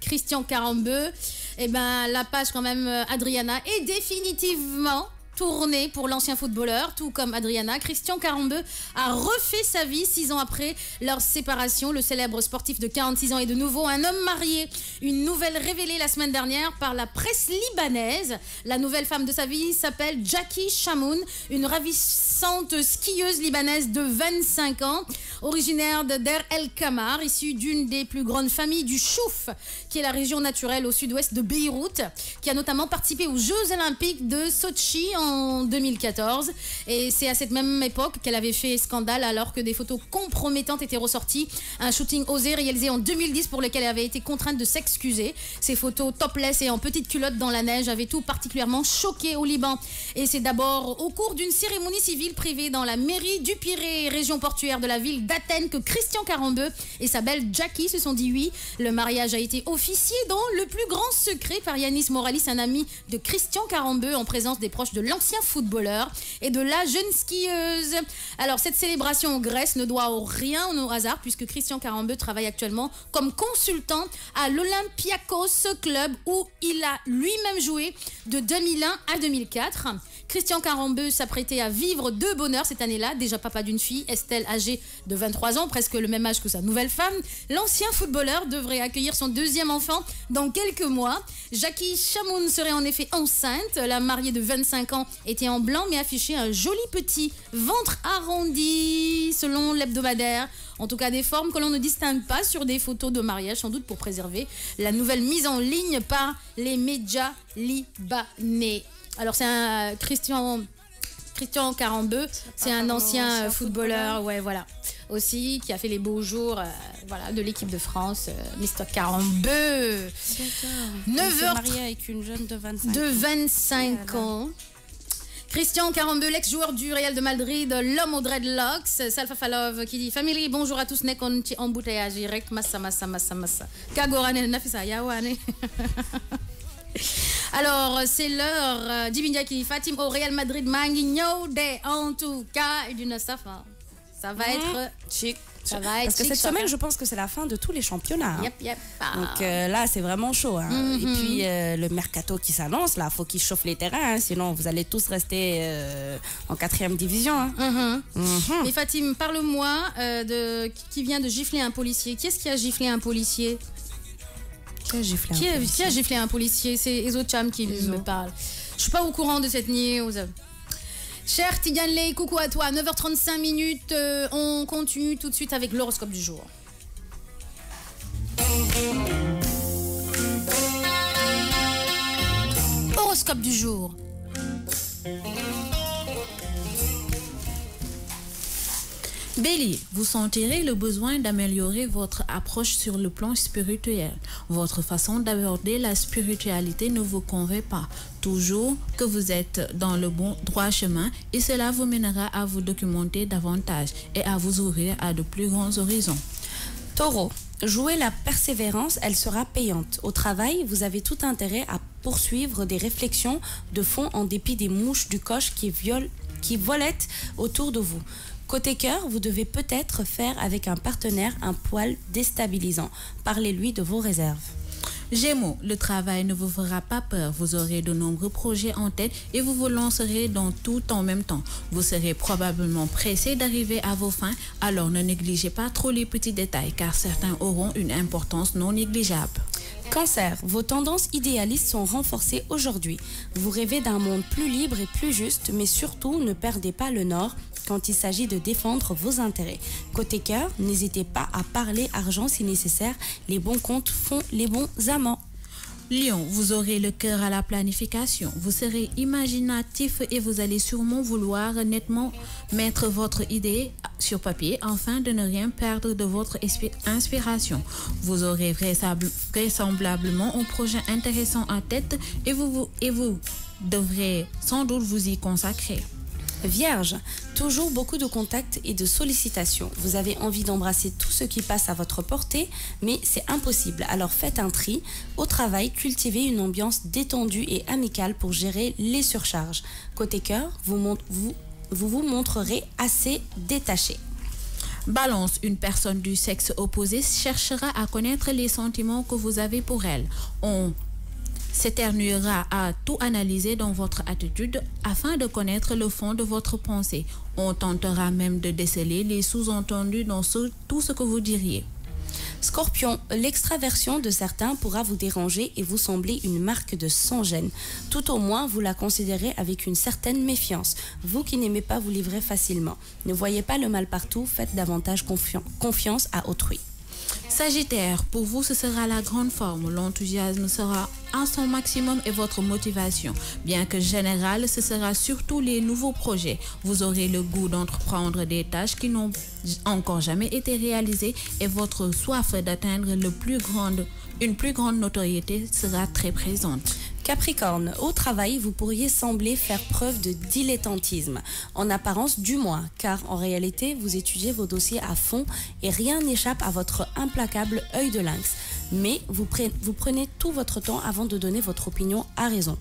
Christian Carambeu, eh ben, la page quand même Adriana est définitivement tournée pour l'ancien footballeur, tout comme Adriana. Christian Carambeu a refait sa vie 6 ans après leur séparation. Le célèbre sportif de 46 ans est de nouveau un homme marié. Une nouvelle révélée la semaine dernière par la presse libanaise. La nouvelle femme de sa vie s'appelle Jackie Chamoun, une ravissante skieuse libanaise de 25 ans, originaire de Der El Kamar, issue d'une des plus grandes familles du Chouf, qui est la région naturelle au sud-ouest de Beyrouth, qui a notamment participé aux Jeux Olympiques de Sochi en en 2014. Et c'est à cette même époque qu'elle avait fait scandale alors que des photos compromettantes étaient ressorties. Un shooting osé réalisé en 2010 pour lequel elle avait été contrainte de s'excuser. Ces photos topless et en petite culotte dans la neige avaient tout particulièrement choqué au Liban. Et c'est d'abord au cours d'une cérémonie civile privée dans la mairie du Pirée, région portuaire de la ville d'Athènes, que Christian Carambeu et sa belle Jackie se sont dit oui. Le mariage a été officié dans le plus grand secret par Yanis Moralis, un ami de Christian Carambeu, en présence des proches de l'ancien footballeur et de la jeune skieuse. Alors cette célébration en Grèce ne doit rien au hasard puisque Christian Carambeu travaille actuellement comme consultant à l'Olympiakos club où il a lui-même joué de 2001 à 2004. Christian Carambeu s'apprêtait à vivre de bonheur cette année-là, déjà papa d'une fille, Estelle, âgée de 23 ans, presque le même âge que sa nouvelle femme. L'ancien footballeur devrait accueillir son deuxième enfant dans quelques mois. Jackie Chamoun serait en effet enceinte. La mariée de 25 ans était en blanc mais affichait un joli petit ventre arrondi selon l'hebdomadaire. En tout cas, des formes que l'on ne distingue pas sur des photos de mariage, sans doute pour préserver la nouvelle mise en ligne par les médias libanais. Alors, c'est un Christian Carambeu, c'est un ancien footballeur, ouais, voilà, aussi, qui a fait les beaux jours voilà, de l'équipe de France, Mr. Carambeu. 9h marié avec une jeune de 25 ans. Christian Carambeu, l'ex-joueur du Real de Madrid, l'homme aux dreadlocks. Salfa Falov qui dit Family, bonjour à tous, nek on embouteillage direct, massa. Kagorane, nafisa, yawane. Alors, c'est l'heure. Dibindia qui dit Fatim au Real Madrid, Manguinho de, en tout cas, d'une safa. Ça va être chic. Ça va être Parce que chic, cette semaine, je pense que c'est la fin de tous les championnats. Hein. Yep. Donc là, c'est vraiment chaud. Hein. Et puis, le mercato qui s'annonce, là, il faut qu'il chauffe les terrains. Hein, sinon, vous allez tous rester en 4e division. Hein. Et Fatim, parle-moi de qui vient de gifler un policier. Qui est-ce qui a giflé un policier? Qui a giflé un policier? C'est Ezo Cham qui me parle. Je suis pas au courant de cette news. Cher Tiganley, coucou à toi. 9h35 minutes. On continue tout de suite avec l'horoscope du jour. Horoscope du jour. Bélier, vous sentirez le besoin d'améliorer votre approche sur le plan spirituel. Votre façon d'aborder la spiritualité ne vous convainc pas. Toujours que vous êtes dans le bon droit chemin et cela vous mènera à vous documenter davantage et à vous ouvrir à de plus grands horizons. Taureau, jouez la persévérance, elle sera payante. Au travail, vous avez tout intérêt à poursuivre des réflexions de fond en dépit des mouches du coche qui volettent autour de vous. Côté cœur, vous devez peut-être faire avec un partenaire un poil déstabilisant. Parlez-lui de vos réserves. Gémeaux, le travail ne vous fera pas peur. Vous aurez de nombreux projets en tête et vous vous lancerez dans tout en même temps. Vous serez probablement pressé d'arriver à vos fins, alors ne négligez pas trop les petits détails car certains auront une importance non négligeable. Cancer, vos tendances idéalistes sont renforcées aujourd'hui. Vous rêvez d'un monde plus libre et plus juste, mais surtout ne perdez pas le nord quand il s'agit de défendre vos intérêts. Côté cœur, n'hésitez pas à parler argent si nécessaire. Les bons comptes font les bons amants. Lion, vous aurez le cœur à la planification. Vous serez imaginatif et vous allez sûrement vouloir nettement mettre votre idée sur papier afin de ne rien perdre de votre inspiration. Vous aurez vraisemblablement un projet intéressant en tête et vous devrez sans doute vous y consacrer. Vierge, toujours beaucoup de contacts et de sollicitations. Vous avez envie d'embrasser tout ce qui passe à votre portée, mais c'est impossible. Alors faites un tri. Au travail, cultivez une ambiance détendue et amicale pour gérer les surcharges. Côté cœur, vous vous montrerez assez détaché. Balance, une personne du sexe opposé cherchera à connaître les sentiments que vous avez pour elle. On s'éternuera à tout analyser dans votre attitude afin de connaître le fond de votre pensée. On tentera même de déceler les sous-entendus dans tout ce que vous diriez. Scorpion, l'extraversion de certains pourra vous déranger et vous sembler une marque de sans-gêne. Tout au moins, vous la considérez avec une certaine méfiance. Vous qui n'aimez pas vous livrer facilement. Ne voyez pas le mal partout, faites davantage confiance à autrui. Sagittaire, pour vous ce sera la grande forme. L'enthousiasme sera à son maximum et votre motivation. Bien que général, ce sera surtout les nouveaux projets. Vous aurez le goût d'entreprendre des tâches qui n'ont encore jamais été réalisées et votre soif d'atteindre une plus grande notoriété sera très présente. Capricorne, au travail, vous pourriez sembler faire preuve de dilettantisme, en apparence du moins, car en réalité, vous étudiez vos dossiers à fond et rien n'échappe à votre implacable œil de lynx. Mais vous prenez tout votre temps avant de donner votre opinion à raison.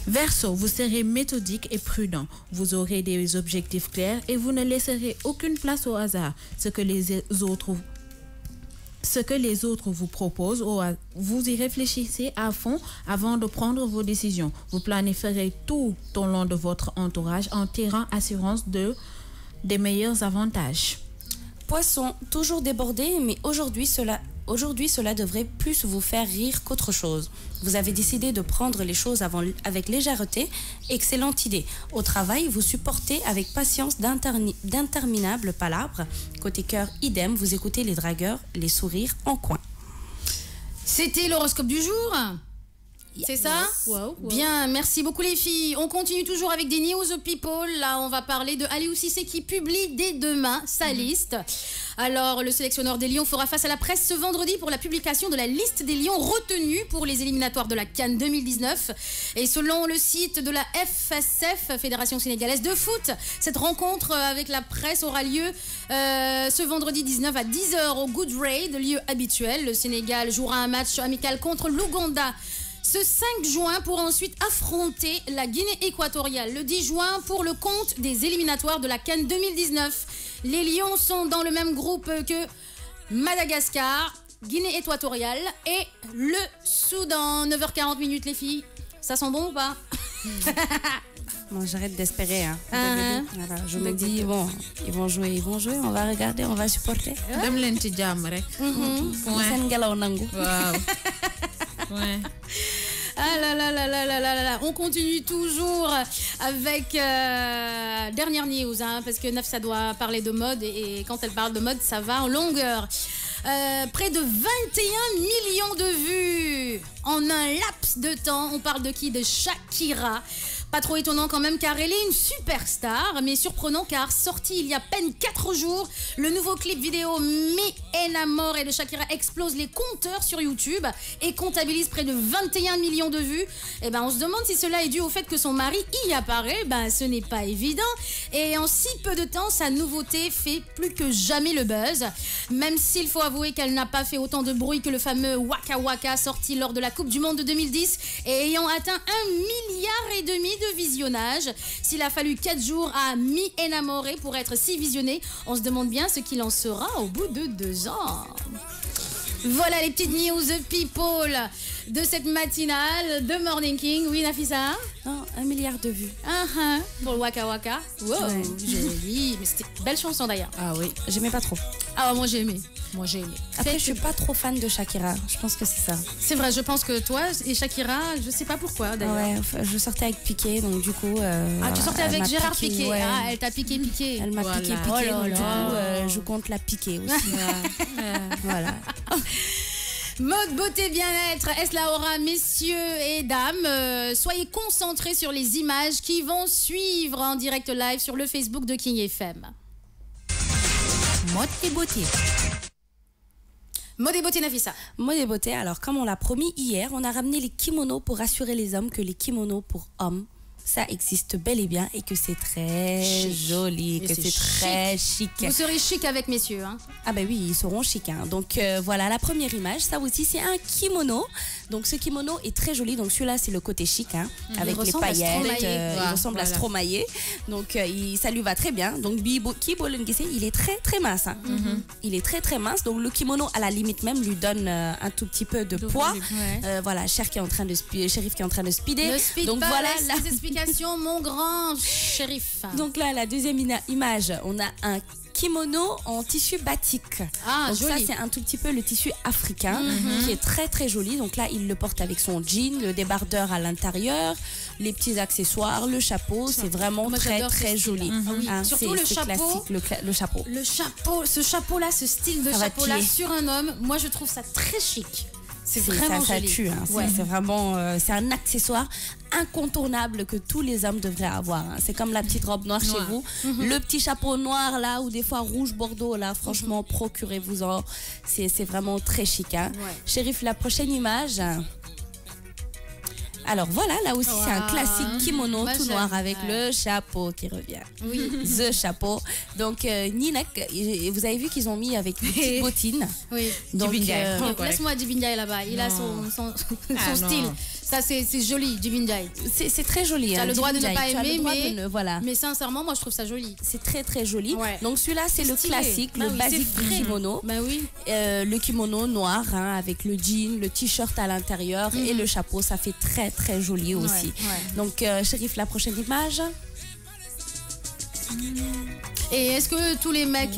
Verseau, vous serez méthodique et prudent. Vous aurez des objectifs clairs et vous ne laisserez aucune place au hasard. Ce que les autres vous proposent, vous y réfléchissez à fond avant de prendre vos décisions. Vous planifierez tout au long de votre entourage en tirant assurance des meilleurs avantages. Poisson, toujours débordé, mais aujourd'hui cela devrait plus vous faire rire qu'autre chose. Vous avez décidé de prendre les choses avec légèreté. Excellente idée. Au travail, vous supportez avec patience d'interminables palabres. Côté cœur, idem, vous écoutez les dragueurs, les sourires en coin. C'était l'horoscope du jour. C'est ça? Wow. Bien, merci beaucoup les filles. On continue toujours avec des News of People. Là, on va parler de Aliou Cissé qui publie dès demain sa liste. Alors, le sélectionneur des Lions fera face à la presse ce vendredi pour la publication de la liste des Lions retenus pour les éliminatoires de la CAN 2019. Et selon le site de la FSF, Fédération sénégalaise de foot, cette rencontre avec la presse aura lieu ce vendredi 19 à 10h au Goodraid, lieu habituel. Le Sénégal jouera un match amical contre l'Ouganda ce 5 juin pour ensuite affronter la Guinée équatoriale le 10 juin pour le compte des éliminatoires de la CAN 2019. Les Lions sont dans le même groupe que Madagascar, Guinée équatoriale et le Soudan. 9h40 les filles. Ça sent bon ou pas? Bon, j'arrête d'espérer. Hein. Voilà, je me dis, bon, ils vont jouer, on va regarder, on va supporter. Ouais. Ah là. On continue toujours avec dernière news, hein, parce que Nafsa doit parler de mode et quand elle parle de mode, ça va en longueur. Près de 21 millions de vues en un laps de temps. On parle de qui? De Shakira. Pas trop étonnant quand même car elle est une superstar, mais surprenant car sorti il y a à peine 4 jours, le nouveau clip vidéo Mi Enamore de Shakira explose les compteurs sur YouTube et comptabilise près de 21 millions de vues. Et ben on se demande si cela est dû au fait que son mari y apparaît. Ben ce n'est pas évident. Et en si peu de temps, sa nouveauté fait plus que jamais le buzz. Même s'il faut avouer qu'elle n'a pas fait autant de bruit que le fameux Waka Waka sorti lors de la Coupe du Monde de 2010 et ayant atteint 1,5 milliard de visionnage. S'il a fallu 4 jours à Mi Enamoré pour être si visionné, on se demande bien ce qu'il en sera au bout de 2 ans. Voilà les petites news people de cette matinale de Morning King. Oui, Nafisa? Non, 1 milliard de vues. Pour le Waka Waka. Wow, ouais. Joli. Mais c'était une belle chanson d'ailleurs. Ah oui, j'aimais pas trop. Ah, moi j'ai aimé. Après, je suis pas trop fan de Shakira. Je pense que c'est ça. C'est vrai, je pense que toi et Shakira, je sais pas pourquoi d'ailleurs. Ouais, je sortais avec Piqué, donc du coup. Tu sortais avec Gérard Piqué. Ouais. Ah, elle t'a piqué. Elle m'a piqué. Oh là donc, là. du coup, je compte la piquer aussi. Voilà. Mode, beauté, bien-être, est-ce la aura, messieurs et dames? Soyez concentrés sur les images qui vont suivre en direct live sur le Facebook de King FM. Mode et beauté. Mode et beauté, Nafisa. Mode et beauté, alors comme on l'a promis hier, on a ramené les kimonos pour rassurer les hommes que les kimonos pour hommes, ça existe bel et bien et que c'est très joli, que c'est très chic. Vous serez chic avec messieurs. Hein. Ah ben oui, ils seront chics. Hein. Donc voilà, la première image, ça aussi c'est un kimono. Donc ce kimono est très joli. Donc celui-là c'est le côté chic, hein, avec les paillettes. Il ressemble à Stromae. Donc ça lui va très bien. Donc il est très très mince. Hein. Il est très très mince. Donc le kimono à la limite même lui donne un tout petit peu de poids. Voilà, Shérif qui est en train de speeder. Ne speed donc pas, voilà les explications, mon grand Shérif. Donc là, la deuxième image, on a un kimono en tissu batik. Ah, donc joli. ça, c'est un tout petit peu le tissu africain qui est très très joli. Donc là, il le porte avec son jean, le débardeur à l'intérieur, les petits accessoires, le chapeau. C'est vraiment très très joli. Hein, surtout le chapeau. Le chapeau. Le chapeau, ce chapeau-là, ce style de chapeau-là sur un homme, moi je trouve ça très chic. C'est vraiment ça joli. tue. Hein. C'est vraiment, c'est un accessoire incontournable que tous les hommes devraient avoir. Hein. C'est comme la petite robe noire chez vous, le petit chapeau noir là, ou des fois rouge bordeaux là. Franchement, procurez-vous-en. C'est vraiment très chic. Hein. Chérif, la prochaine image. Alors voilà, là aussi c'est un classique kimono tout noir avec le chapeau qui revient. Oui. The chapeau. Donc Ninek, vous avez vu qu'ils ont mis avec des petites bottines. Oui. Donc laisse-moi Dibinjai là-bas. Il a son style. Ça, c'est joli, Dibinjai. C'est très joli. Tu as le droit de ne pas aimer, voilà. Mais sincèrement, moi, je trouve ça joli. C'est très, très joli. Ouais. Donc, celui-là, c'est le classique, le basique du kimono. Ben oui. Le kimono noir, hein, avec le jean, le t-shirt à l'intérieur et le chapeau. Ça fait très, très joli aussi. Donc, Chérif, la prochaine image. Et est-ce que tous les mecs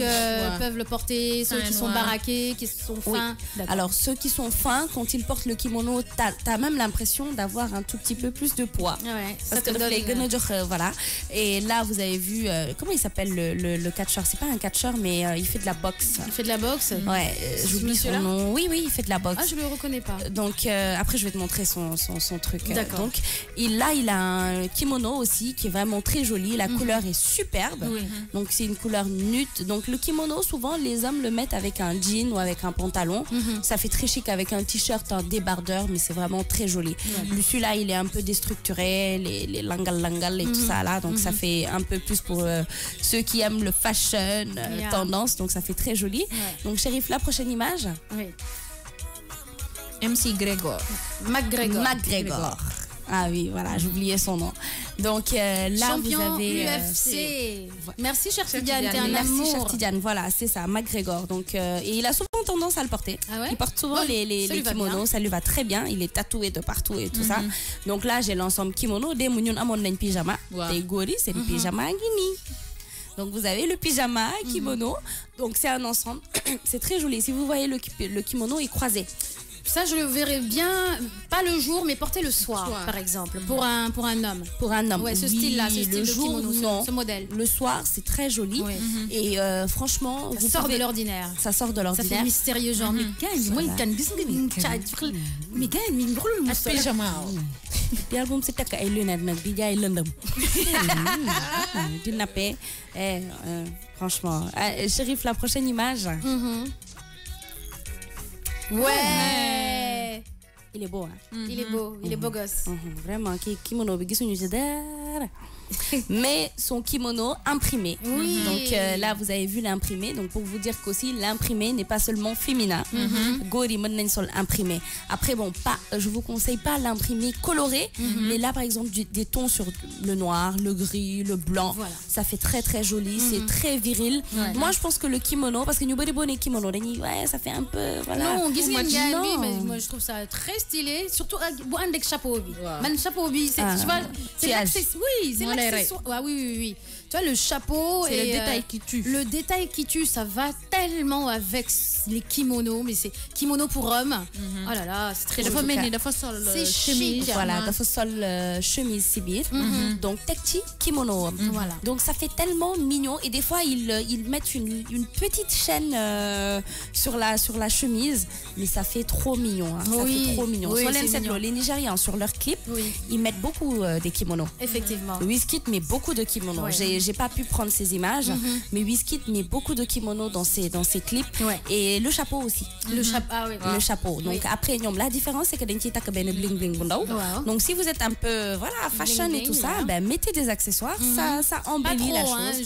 peuvent le porter, ceux qui sont baraqués, qui sont fins? Alors, ceux qui sont fins, quand ils portent le kimono, t'as même l'impression d'avoir un tout petit peu plus de poids. Ouais, parce que voilà. Et là, vous avez vu, comment il s'appelle le catcheur? C'est pas un catcheur, mais il fait de la boxe. Il fait de la boxe? Ouais, j'oublie son nom. Oui, il fait de la boxe. Ah, je le reconnais pas. Donc, après, je vais te montrer son truc. D'accord. Donc, il a un kimono aussi qui est vraiment très joli. La couleur est superbe. Oui. Donc, c'est une couleur nude. Donc, le kimono, souvent, les hommes le mettent avec un jean ou avec un pantalon. Ça fait très chic avec un t-shirt, un débardeur, mais c'est vraiment très joli. Celui-là, il est un peu déstructuré, les langal et tout ça là. Donc, ça fait un peu plus pour ceux qui aiment le fashion, tendance. Donc, ça fait très joli. Donc, Chérif, la prochaine image. Oui. MC Gregor. McGregor. Ah oui, voilà, j'oubliais son nom. Donc là, champion vous avez UFC. Merci, cher Tidiane, t'es un merci, amour. cher Tidiane, voilà, c'est ça, McGregor. Donc, et il a souvent tendance à le porter. Ah ouais? Il porte souvent les kimonos, ça lui va très bien. Il est tatoué de partout et tout ça. Donc là, j'ai l'ensemble kimono. Des mounions amon un pyjama. Des goris, c'est le pyjama guini. Donc vous avez le pyjama, kimono. Donc c'est un ensemble. C'est très joli. Si vous voyez le kimono est croisé. Ça, je le verrais bien, pas le jour, mais porter le soir, par exemple, pour un homme. Pour un homme. Ouais, ce style-là, ce style le de jour, kimono, non. ce modèle. Le soir, c'est très joli. Et franchement, ça sort de l'ordinaire. Ça sort de l'ordinaire. Ça fait mystérieux, genre, mais gagne, moi, il gagne, mais gagne, mais gros le pyjama. Bien bon, c'est tak ay lunettes nak di jaay lëndëm. Di nappé. Franchement, Chérif, la prochaine image. Ouais. Il est beau, hein. Il est beau gosse. Vraiment, kimono bi gisuñu ci dara. Mais son kimono imprimé. Oui. Donc là, vous avez vu l'imprimé. Donc pour vous dire qu'aussi, l'imprimé n'est pas seulement féminin. Gori mën nañ sol imprimé. Après, bon, je vous conseille pas l'imprimé coloré. Mais là, par exemple, des tons sur le noir, le gris, le blanc. Voilà. Ça fait très, très joli. C'est très viril. Moi, je pense que le kimono, parce que nous avons des kimono, ça fait un peu... Voilà. Non, mais moi, je trouve ça très stylé. Surtout avec chapeau. Man chapeau, c'est l'accessoire. Oui, c'est l'accessoire. Oui. Tu vois, le chapeau c'est le détail qui tue. Le détail qui tue, ça va tellement avec les kimonos, mais c'est kimono pour hommes. Oh là là, c'est très joli. C'est chic. Voilà, dafa sol chemise sibir. Donc tekti kimono. Voilà. Donc ça fait tellement mignon et des fois ils mettent une petite chaîne sur la chemise, mais ça fait trop mignon. Hein. Ça fait trop mignon. Oui, les Nigérians sur leurs clips, ils mettent beaucoup des kimonos. Effectivement. Wizkid met beaucoup de kimonos. J'ai pas pu prendre ces images, mais Wizkid met beaucoup de kimonos dans ses clips. Et le chapeau aussi. Le chapeau, le chapeau. Donc après, la différence, c'est que dañ ciy takk benn bling bling bu ndaw. Donc si vous êtes un peu fashion et tout ça, mettez des accessoires. Ça embellit la chose.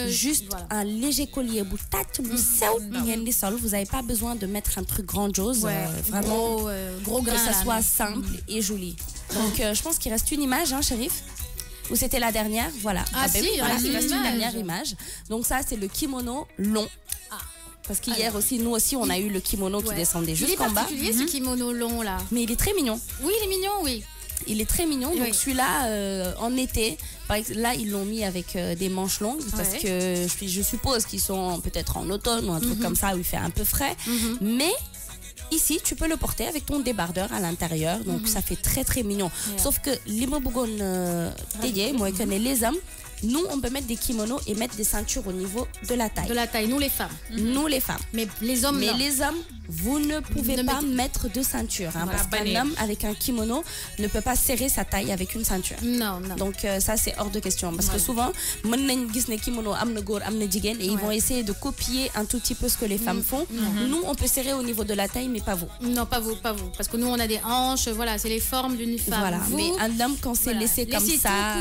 Juste un léger collier bu tàcc bu sew ngeen di sol. Vous n'avez pas besoin de mettre un truc grandiose. Vraiment, gros grain, que ça soit simple et joli. Donc je pense qu'il reste une image, hein, Chérif. Ou c'était la dernière? Voilà. Il reste une dernière image. Donc ça, c'est le kimono long. Parce qu'hier aussi, nous aussi, on a eu le kimono qui descendait jusqu'en bas. Il est particulier, ce kimono long là. Mais il est très mignon. Oui, il est mignon, oui. Il est très mignon. Donc celui-là, en été, là, ils l'ont mis avec des manches longues. Parce que je suppose qu'ils sont peut-être en automne ou un truc comme ça où il fait un peu frais. Mais... ici, tu peux le porter avec ton débardeur à l'intérieur, donc ça fait très très mignon. Sauf que les hommes, nous, on peut mettre des kimonos et mettre des ceintures au niveau de la taille. De la taille, nous les femmes. Nous les femmes. Mais les hommes, non. les hommes, vous ne pouvez pas mettre de ceinture. Hein, parce qu'un homme avec un kimono ne peut pas serrer sa taille avec une ceinture. Non, non. Donc ça, c'est hors de question. Parce que souvent, kimono, et ils vont essayer de copier un tout petit peu ce que les femmes font. Nous, on peut serrer au niveau de la taille, mais pas vous. Non, pas vous, pas vous. Parce que nous, on a des hanches, voilà, c'est les formes d'une femme. Voilà, vous, mais un homme, quand c'est laissé comme ça,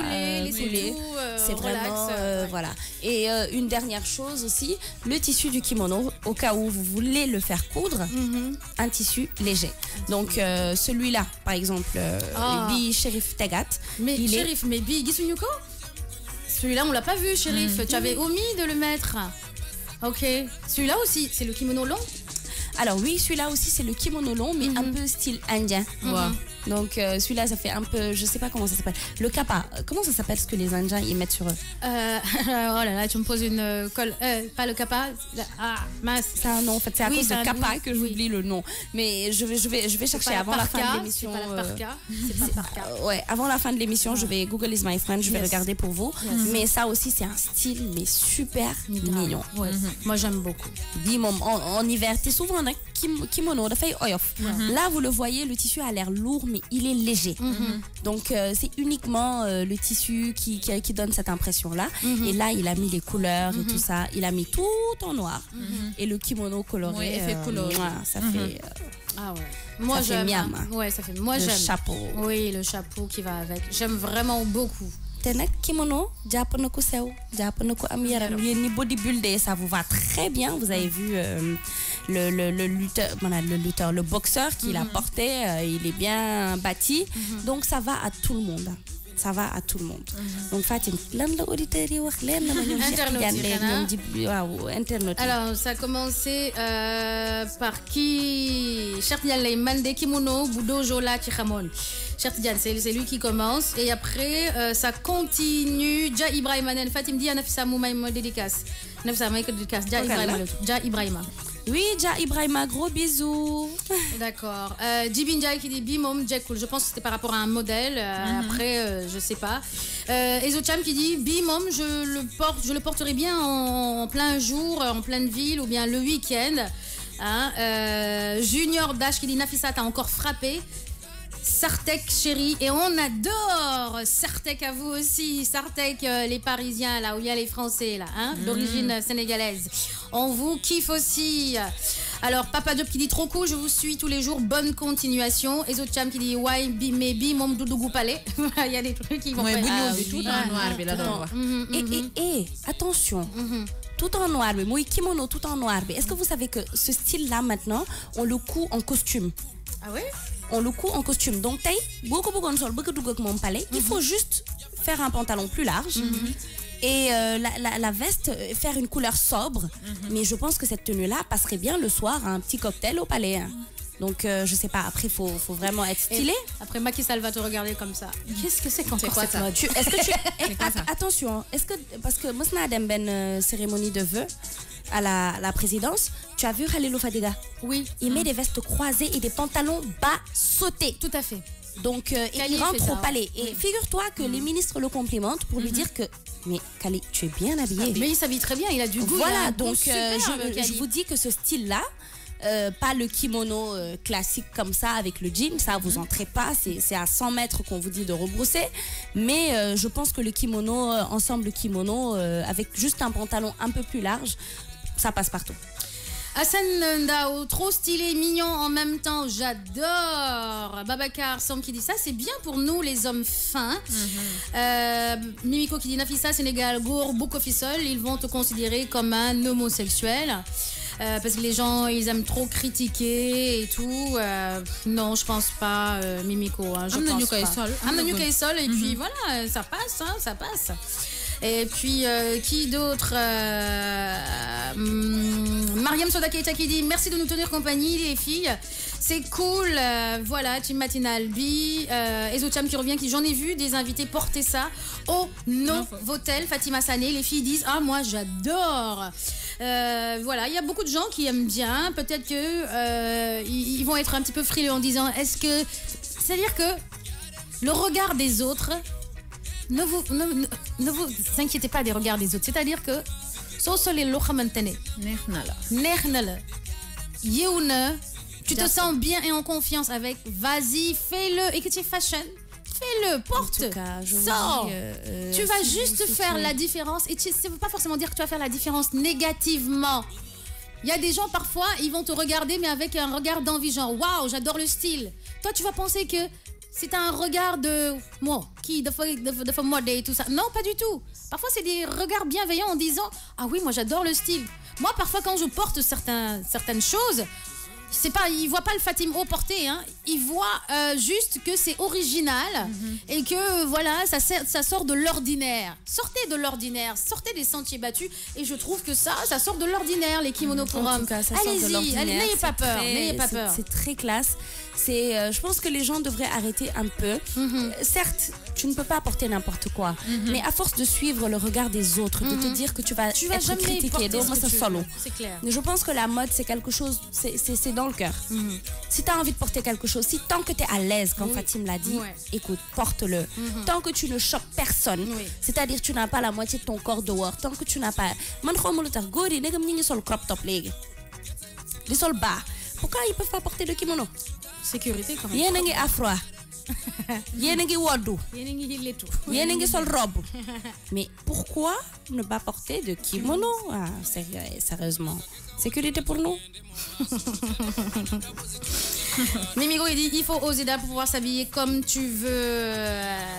c'est vraiment... voilà. Et une dernière chose aussi, le tissu du kimono, au cas où vous voulez le faire coudre, un tissu léger. Donc celui-là, par exemple, Bi Shérif Tegat. Mais Shérif, mais Bi Gisunyuko, celui-là, on l'a pas vu, Shérif. Tu avais omis de le mettre. Ok. Celui-là aussi, c'est le kimono long? Alors oui, celui-là aussi, c'est le kimono long, mais un peu style indien. Donc celui-là, ça fait un peu, je sais pas comment ça s'appelle. Le kappa, comment ça s'appelle ce que les Indiens ils mettent sur eux? Oh là là, tu me poses une colle. Pas le kappa. Mince. Ça, non, en fait, c'est à cause de kappa que j'oublie le nom. Mais je vais chercher avant la fin de l'émission. C'est pas la parka. C'est pas parka. Ouais, avant la fin de l'émission, je vais Google is my friend, je vais regarder pour vous. Mais ça aussi, c'est un style, mais super mignon. Moi, j'aime beaucoup. Dis-moi, en hiver, t'es souvent un kimono, là, vous le voyez, le tissu a l'air lourd, mais il est léger. Donc, c'est uniquement le tissu qui donne cette impression-là. Et là, il a mis les couleurs et tout ça. Il a mis tout en noir. Et le kimono coloré, ça fait... Ah ouais. Moi, j'aime. Ouais, ça fait. Moi, j'aime. Le chapeau. Oui, le chapeau qui va avec. J'aime vraiment beaucoup. Tenek kimono, japonoko sew, japonoko am yaram, yeni bodybuilder, ça vous va très bien. Vous avez vu le boxeur qui l'a porté, il est bien bâti. Donc ça va à tout le monde. Ça va à tout le monde. Donc Fatim, alors ça a commencé par qui Chertidiane Mande Kimono Budojo La Chichamon. Chertidiane, c'est lui qui commence et après ça continue. Ja Ibrahima Fatim dit Nafisa Moumaïma dédicace. Nafisa Moumaïma dédicace. Ja Ibrahima. Oui, Ja Ibrahima, gros bisous. D'accord. Djibinjai qui dit Bimom Jekul. Je pense que c'était par rapport à un modèle. Après, je sais pas. Ezocham qui dit Bimom, je le porterai bien en plein jour, en pleine ville ou bien le week-end. Junior Dash qui dit Nafisa, t'as encore frappé. Sartek chérie, et on adore Sartek à vous aussi. Sartek, les Parisiens là où il y a les Français là, d'origine sénégalaise. On vous kiffe aussi. Alors Papa Job qui dit trop cool, je vous suis tous les jours, bonne continuation. Ezocham qui dit ouais maybe mom doudou palais. Il y a des trucs qui vont tout en noir. Et attention. Tout en noir, mais moi kimono tout en noir. Est-ce que vous savez que ce style là maintenant on le coud en costume? Ah ouais? On le coud en costume. Donc, il faut juste faire un pantalon plus large et la veste, faire une couleur sobre. Mais je pense que cette tenue-là passerait bien le soir à un petit cocktail au palais. Donc, je sais pas, après, il faut vraiment être stylé. Après, Macky Sall va te regarder comme ça. Qu'est-ce que c'est qu'encore cette mode? Est-ce que tu... Attention, est-ce que... Parce que moi, je n'ai pas cérémonie de vœux à la présidence. Tu as vu Khalilou Fadiga? Oui. Il met des vestes croisées et des pantalons bas sautés. Tout à fait. Donc, il rentre au palais. Et figure-toi que les ministres le complimentent pour lui dire que mais Kali, tu es bien habillé. Mais il s'habille très bien, il a du goût. Voilà, donc je vous dis que ce style-là, pas le kimono classique comme ça avec le jean, ça vous entrez pas, c'est à 100 mètres qu'on vous dit de rebrousser, mais je pense que le kimono, ensemble kimono, avec juste un pantalon un peu plus large, ça passe partout. Hassan Ndao, trop stylé, mignon en même temps, j'adore. Babacar Sam qui dit ça, c'est bien pour nous les hommes fins. Mimiko qui dit Nafisa, Sénégal, Gour, Boukofisol, ils vont te considérer comme un homosexuel. Parce que les gens, ils aiment trop critiquer et tout. Non, je pense pas, Mimiko. Je pense pas. Sol, et puis voilà, ça passe, ça passe. Et puis, qui d'autre Mariam Sodakeita qui dit merci de nous tenir compagnie, les filles. C'est cool. Voilà, team matinale B. Ezocham qui revient, qui j'en ai vu des invités porter ça au Novotel. Fatima Sané, les filles disent ah, moi j'adore. Voilà, il y a beaucoup de gens qui aiment bien. Peut-être que ils vont être un petit peu frileux en disant est-ce que. C'est-à-dire que le regard des autres ne vous inquiétez pas des regards des autres. C'est-à-dire que soo solee loo xamante ne neex na la yeewu na, tu te sens bien et en confiance avec, vas-y, fais-le. Et que tu es fashion, fais-le, porte, sors. Tu vas juste faire la différence. Et ça ne veut pas forcément dire que tu vas faire la différence négativement. Il y a des gens, parfois, ils vont te regarder, mais avec un regard d'envie, genre, waouh, j'adore le style. Toi, tu vas penser que c'est un regard de moi, qui de mode et tout ça. Non, pas du tout. Parfois, c'est des regards bienveillants en disant, ah oui, moi, j'adore le style. Moi, parfois, quand je porte certaines choses, c'est pas, ils voient pas le Fatim haut porté, hein. Ils voient juste que c'est original et que voilà, ça sort de l'ordinaire. Sortez de l'ordinaire, sortez des sentiers battus, et je trouve que ça sort de l'ordinaire, les kimonos pour hommes. Allez-y, n'ayez pas peur, n'ayez pas peur. C'est très classe. Je pense que les gens devraient arrêter un peu. Certes, tu ne peux pas porter n'importe quoi, mais à force de suivre le regard des autres, de te dire que tu vas être critiqué, donc moi ça solo. C'est clair. Je pense que la mode, c'est quelque chose, c'est dans le cœur. Si tu as envie de porter quelque chose, si tant que tu es à l'aise, comme Fatim l'a dit, écoute, porte-le. Tant que tu ne choques personne, c'est-à-dire tu n'as pas la moitié de ton corps dehors, tant que tu n'as pas... Man xawma lu tax góor yi ndegam ñi ngi sol crop top léegi di sol bas, pourquoi ils peuvent pas porter le kimono? Sécurité quand même. Yéen a ngi afro, yéen a ngi woddu, yéen a ngi sol robe, mais pourquoi ne pas porter de kimono? Sérieusement, sécurité pour nous. Mimigo, il dit il faut oser pour pouvoir s'habiller comme tu veux.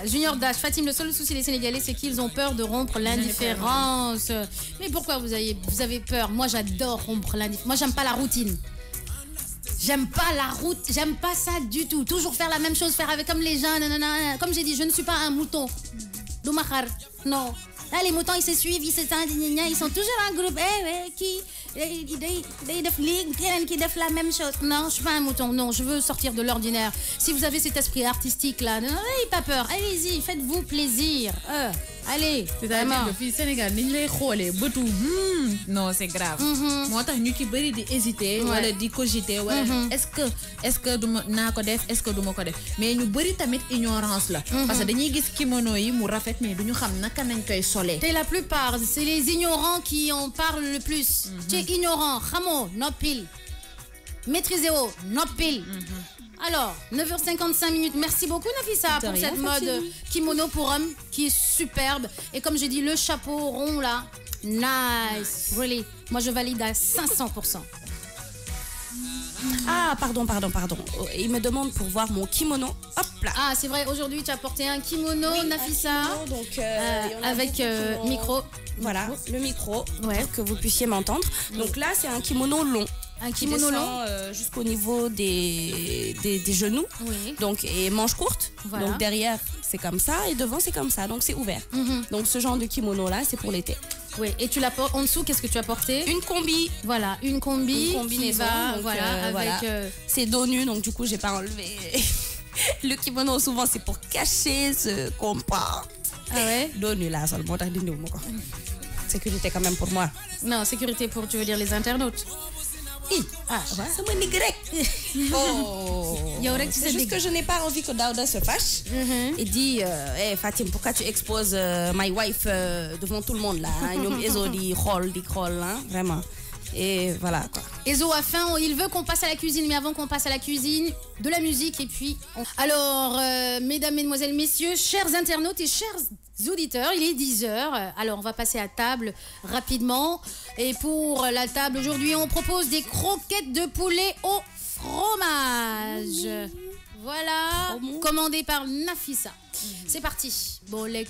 Junior Dash, Fatim, le seul souci des Sénégalais, c'est qu'ils ont peur de rompre l'indifférence. Mais pourquoi vous avez peur? Moi, j'adore rompre l'indifférence. Moi, j'aime pas la routine. J'aime pas ça du tout. Toujours faire la même chose, faire avec comme les gens. Nanana. Comme j'ai dit, je ne suis pas un mouton. Doumachar, non. Là, les moutons, ils se suivent, ils sont toujours en groupe. Qui def la même chose. Non, je suis pas un mouton. Non, je veux sortir de l'ordinaire. Si vous avez cet esprit artistique là, n'ayez pas peur. Allez-y, faites-vous plaisir. Allez, c'est-à-dire que fii Sénégal niñ lay xoolee bëtu non c'est grave. moo tax ñu ci bëri di hésiter wala di cogiter wala est-ce que duma naa ko def, est-ce que duma ko def, mais ñu bëri tamit ignorance la parce que dañuy gis kimono yi mu rafet mais duñu xam naka nañ koy solee. Et la plupart c'est les ignorants qui en parlent le plus. Tu es ignorant, xamoo noppil, maîtrisez-o noppil. Alors, 9h55, merci beaucoup Nafissa pour cette mode kimono pour hommes qui est superbe. Et comme j'ai dit, le chapeau rond là, nice, really. Moi je valide à 500%. Ah, pardon. Il me demande pour voir mon kimono. Hop là. Ah, c'est vrai, aujourd'hui tu as porté un kimono, oui, Nafissa. Un kimono, donc, avec micro. Voilà, le micro, pour que vous puissiez m'entendre. Donc là, c'est un kimono long. Un kimono long jusqu'au niveau des genoux. Oui. Donc, et manches courtes. Voilà. Donc derrière, c'est comme ça. Et devant, c'est comme ça. Donc c'est ouvert. Donc ce genre de kimono là, c'est pour l'été. Oui, et tu l'as en dessous, qu'est-ce que tu as porté? Une combi. Voilà, une combinaison. Qui va, donc, avec... C'est dos nu, donc du coup, j'ai pas enlevé. Le kimono, souvent, c'est pour cacher ce qu'on porte. Ah ouais? Dos nu là, seulement. Sécurité quand même pour moi. Non, sécurité pour, tu veux dire, les internautes? Ça me nigrec. C'est juste que je n'ai pas envie que Daouda se fâche et dit Fatim, pourquoi tu exposes my wife devant tout le monde là? Ezo dit roll, hein, vraiment. Et voilà quoi. Ezo a faim, il veut qu'on passe à la cuisine, mais avant qu'on passe à la cuisine, de la musique et puis... Alors, mesdames, mesdemoiselles, messieurs, chers internautes et chers auditeurs, il est 10h. Alors, on va passer à table rapidement. Et pour la table, aujourd'hui, on propose des croquettes de poulet au fromage. Voilà, commandé par Nafissa. C'est parti. Bon, les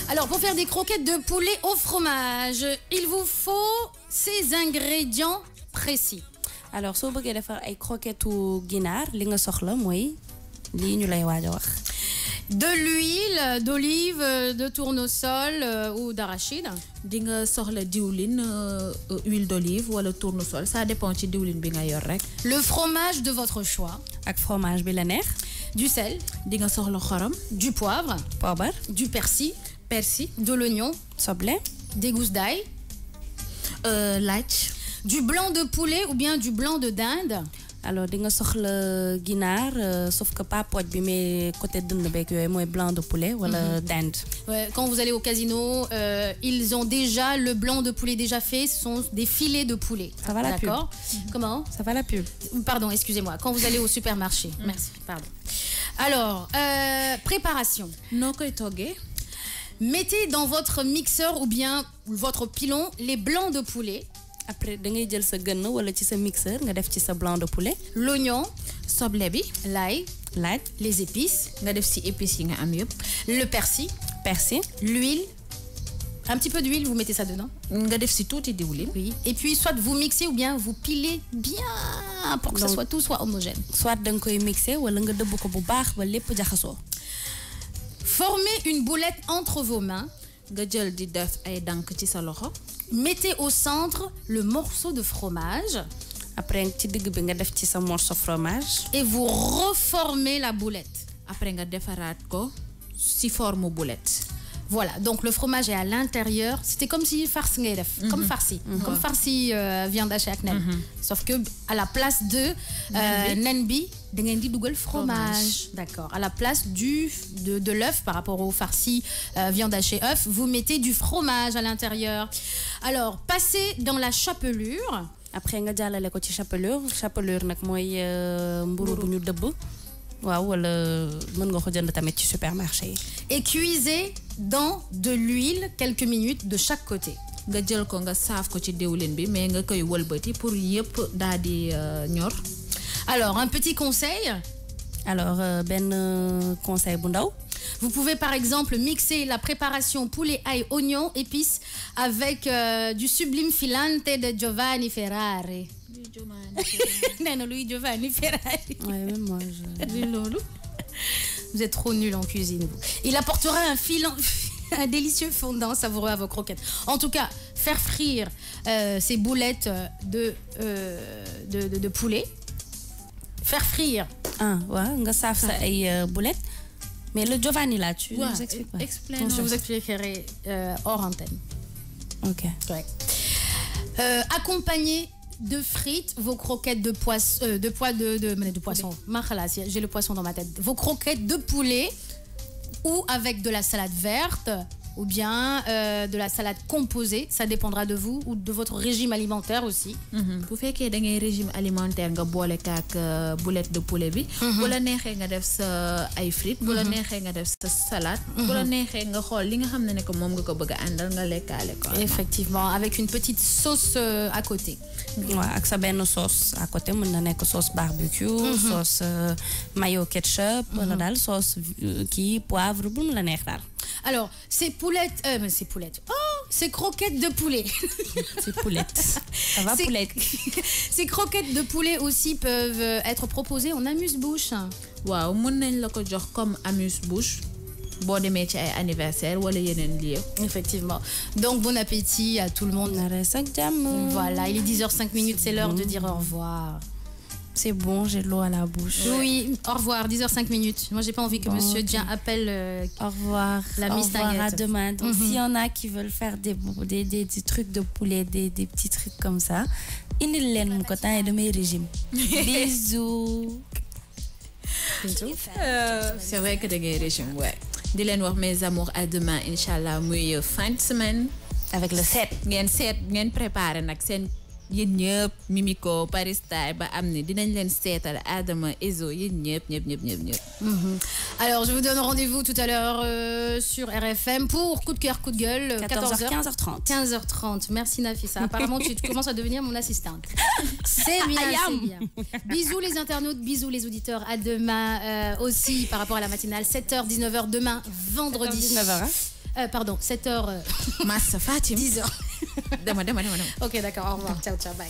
Alors, pour faire des croquettes de poulet au fromage, il vous faut ces ingrédients précis. Alors, si vous voulez faire des croquettes ou guinard, li nga soxla moy li ñu lay waja wax. De l'huile, d'olive, de tournesol ou d'arachide. di nga soxla diwlin huile d'olive wala tournesol ça dépend ci diwlin bi nga yor rek. Le fromage de votre choix. Ak fromage bi la neex. Du sel. di nga soxla xorom. Du poivre. Poobar. Du persil. Persil. De l'oignon. Soble. Des gousses d'ail. Laaj. Du blanc de poulet ou bien du blanc de dinde. Alors di nga soxla ginaar sauf que pas pooj bi mais côté dënd beeg yooyu mooy blanc de poulet wala dinde. Ouais, quand vous allez au casino, ils ont déjà le blanc de poulet déjà fait. Ce sont des filets de poulet. Ça va la pub. D'accord. Comment? Ça va la pub. Pardon, excusez-moi. Quand vous allez au supermarché. Merci. Pardon. Alors, préparation. noo koy toggee. Mettez dans votre mixeur ou bien votre pilon les blancs de poulet. Après da ngay jël sa gën wala ci sa mixeur nga def ci sa blanc de poulet. L'oignon. soble bi. L'ail. Laaj. Les épices. nga def ci épices yi nga am yëpp. Le persil. Persil. L'huile. Un petit peu d'huile, vous mettez ça dedans. nga def ci tuuti diwlin. Oui. Et puis, soit vous mixez ou bien vous pilez bien pour que ça soit tout soit homogène. Soit da nga koy mixer wala nga dëbb ko bu baax ba lépp jaxasoo. Formez une boulette entre vos mains. nga jël di def ay dank ci sa loxo. Mettez au centre le morceau de fromage. Après ci digg bi nga def ci sa morceau fromage. Et vous reformez la boulette. Après nga defaraat ko ci forme boulette. Voilà, donc le fromage est à l'intérieur. C'était comme si farce ngay def, comme farci, comme farci viande hachée ak nen. Sauf que à la place de nen bi, da ngeen di dugal fromage. D'accord. À la place de l'œuf par rapport au farci viande hachée œuf, vous mettez du fromage à l'intérieur. Alors, passez dans la chapelure. Après nga jàllale ko ci chapelure. Chapelure nag mooy mburu bu ñu dëbb. Waaw wala mën nga ko jënd tamit ci supermarché yi. Et cuisez dans de l'huile quelques minutes de chaque côté. nga jël ko nga saaf ko ci diwlin bi mais nga koy wëlbati pour yëpp daal di ñor. Alors, un petit conseil. Alors, ben conseil bu ndaw. Vous pouvez par exemple mixer la préparation poulet, ail, oignon, épices avec du sublime filante de Giovanni Ferrari. Non, Louis Giovanni Ferrari. Ouais, même moi Vous êtes trop nuls en cuisine, vous. Il apportera un délicieux fondant savoureux à vos croquettes. En tout cas, faire frire ces boulettes de poulet. Faire frire. Ah, ouais, nga saaf sa ay boulettes. Mais le Giovanni là, tu nous expliques pas. Je vous expliquerai hors antenne. Ok. Ouais. Accompagner de frites vos croquettes de poisson, de poisson. J'ai le poisson dans ma tête. Vos croquettes de poulet ou avec de la salade verte ou bien de la salade composée. Ça dépendra de vous ou de votre régime alimentaire aussi. Bu fekkee da ngay régime alimentaire nga boole kaak boulette de poulet bi. Bu la neexee nga def sa ay frites. Bu la neexee nga def sa salade. Bu la neexee nga xool li nga xam ne que moom nga ko bëgg a àndal nga lekkaale ko. Effectivement, avec une petite sauce à côté. Ouais, ak sa benn sauce à côté mën na nekk sauce barbecue, sauce mayo ketchup, wala daal sauce kii poivre bu mu la neex daal. Alors, ces poulettes, ces croquettes de poulet. Ces poulettes. Ça va, poulette. Ces croquettes de poulet aussi peuvent être proposées en amuse-bouche. Waaw, mën nañ la ko jox comme amuse-bouche. Bon demee ci ay anniversaire wala yeneen lieu. Effectivement. Donc bon appétit à tout le monde. Voilà, il est 10h05, c'est l'heure de dire au revoir. C'est bon, j'ai de l'eau à la bouche. Oui, au revoir, 10h05. Moi, j'ai pas envie que Monsieur Dian appelle au revoir. La Miss Taguette. Au revoir à demain. Donc, s'il y en a qui veulent faire des trucs de poulet, des petits trucs comme ça, indil leen mon cotin et de mes régimes. Bisous. C'est vrai que da ngay régime, ouais. Di leen wax mes amours à demain, Inch'Allah, muy fin de semaine. Avec le 7. ngeen préparé nag seen yéen ñëpp Mimiko Paris Style ba am ne dinañ leen seetal Adama Ezo yéen ñëpp. Alors je vous donne rendez-vous tout à l'heure sur RFM pour coup de cœur, coup de gueule 14h 15h30. 15h30. Merci Nafissa. Apparemment tu commences à devenir mon assistante. C'est bien, c'est bien. Bisous les internautes, bisous les auditeurs. À demain aussi par rapport à la matinale 7h 19h demain vendredi. 19h hein? Pardon, 7h Massa Fatim 10h. Dama. Ok, d'accord, au revoir. Ciao, bye.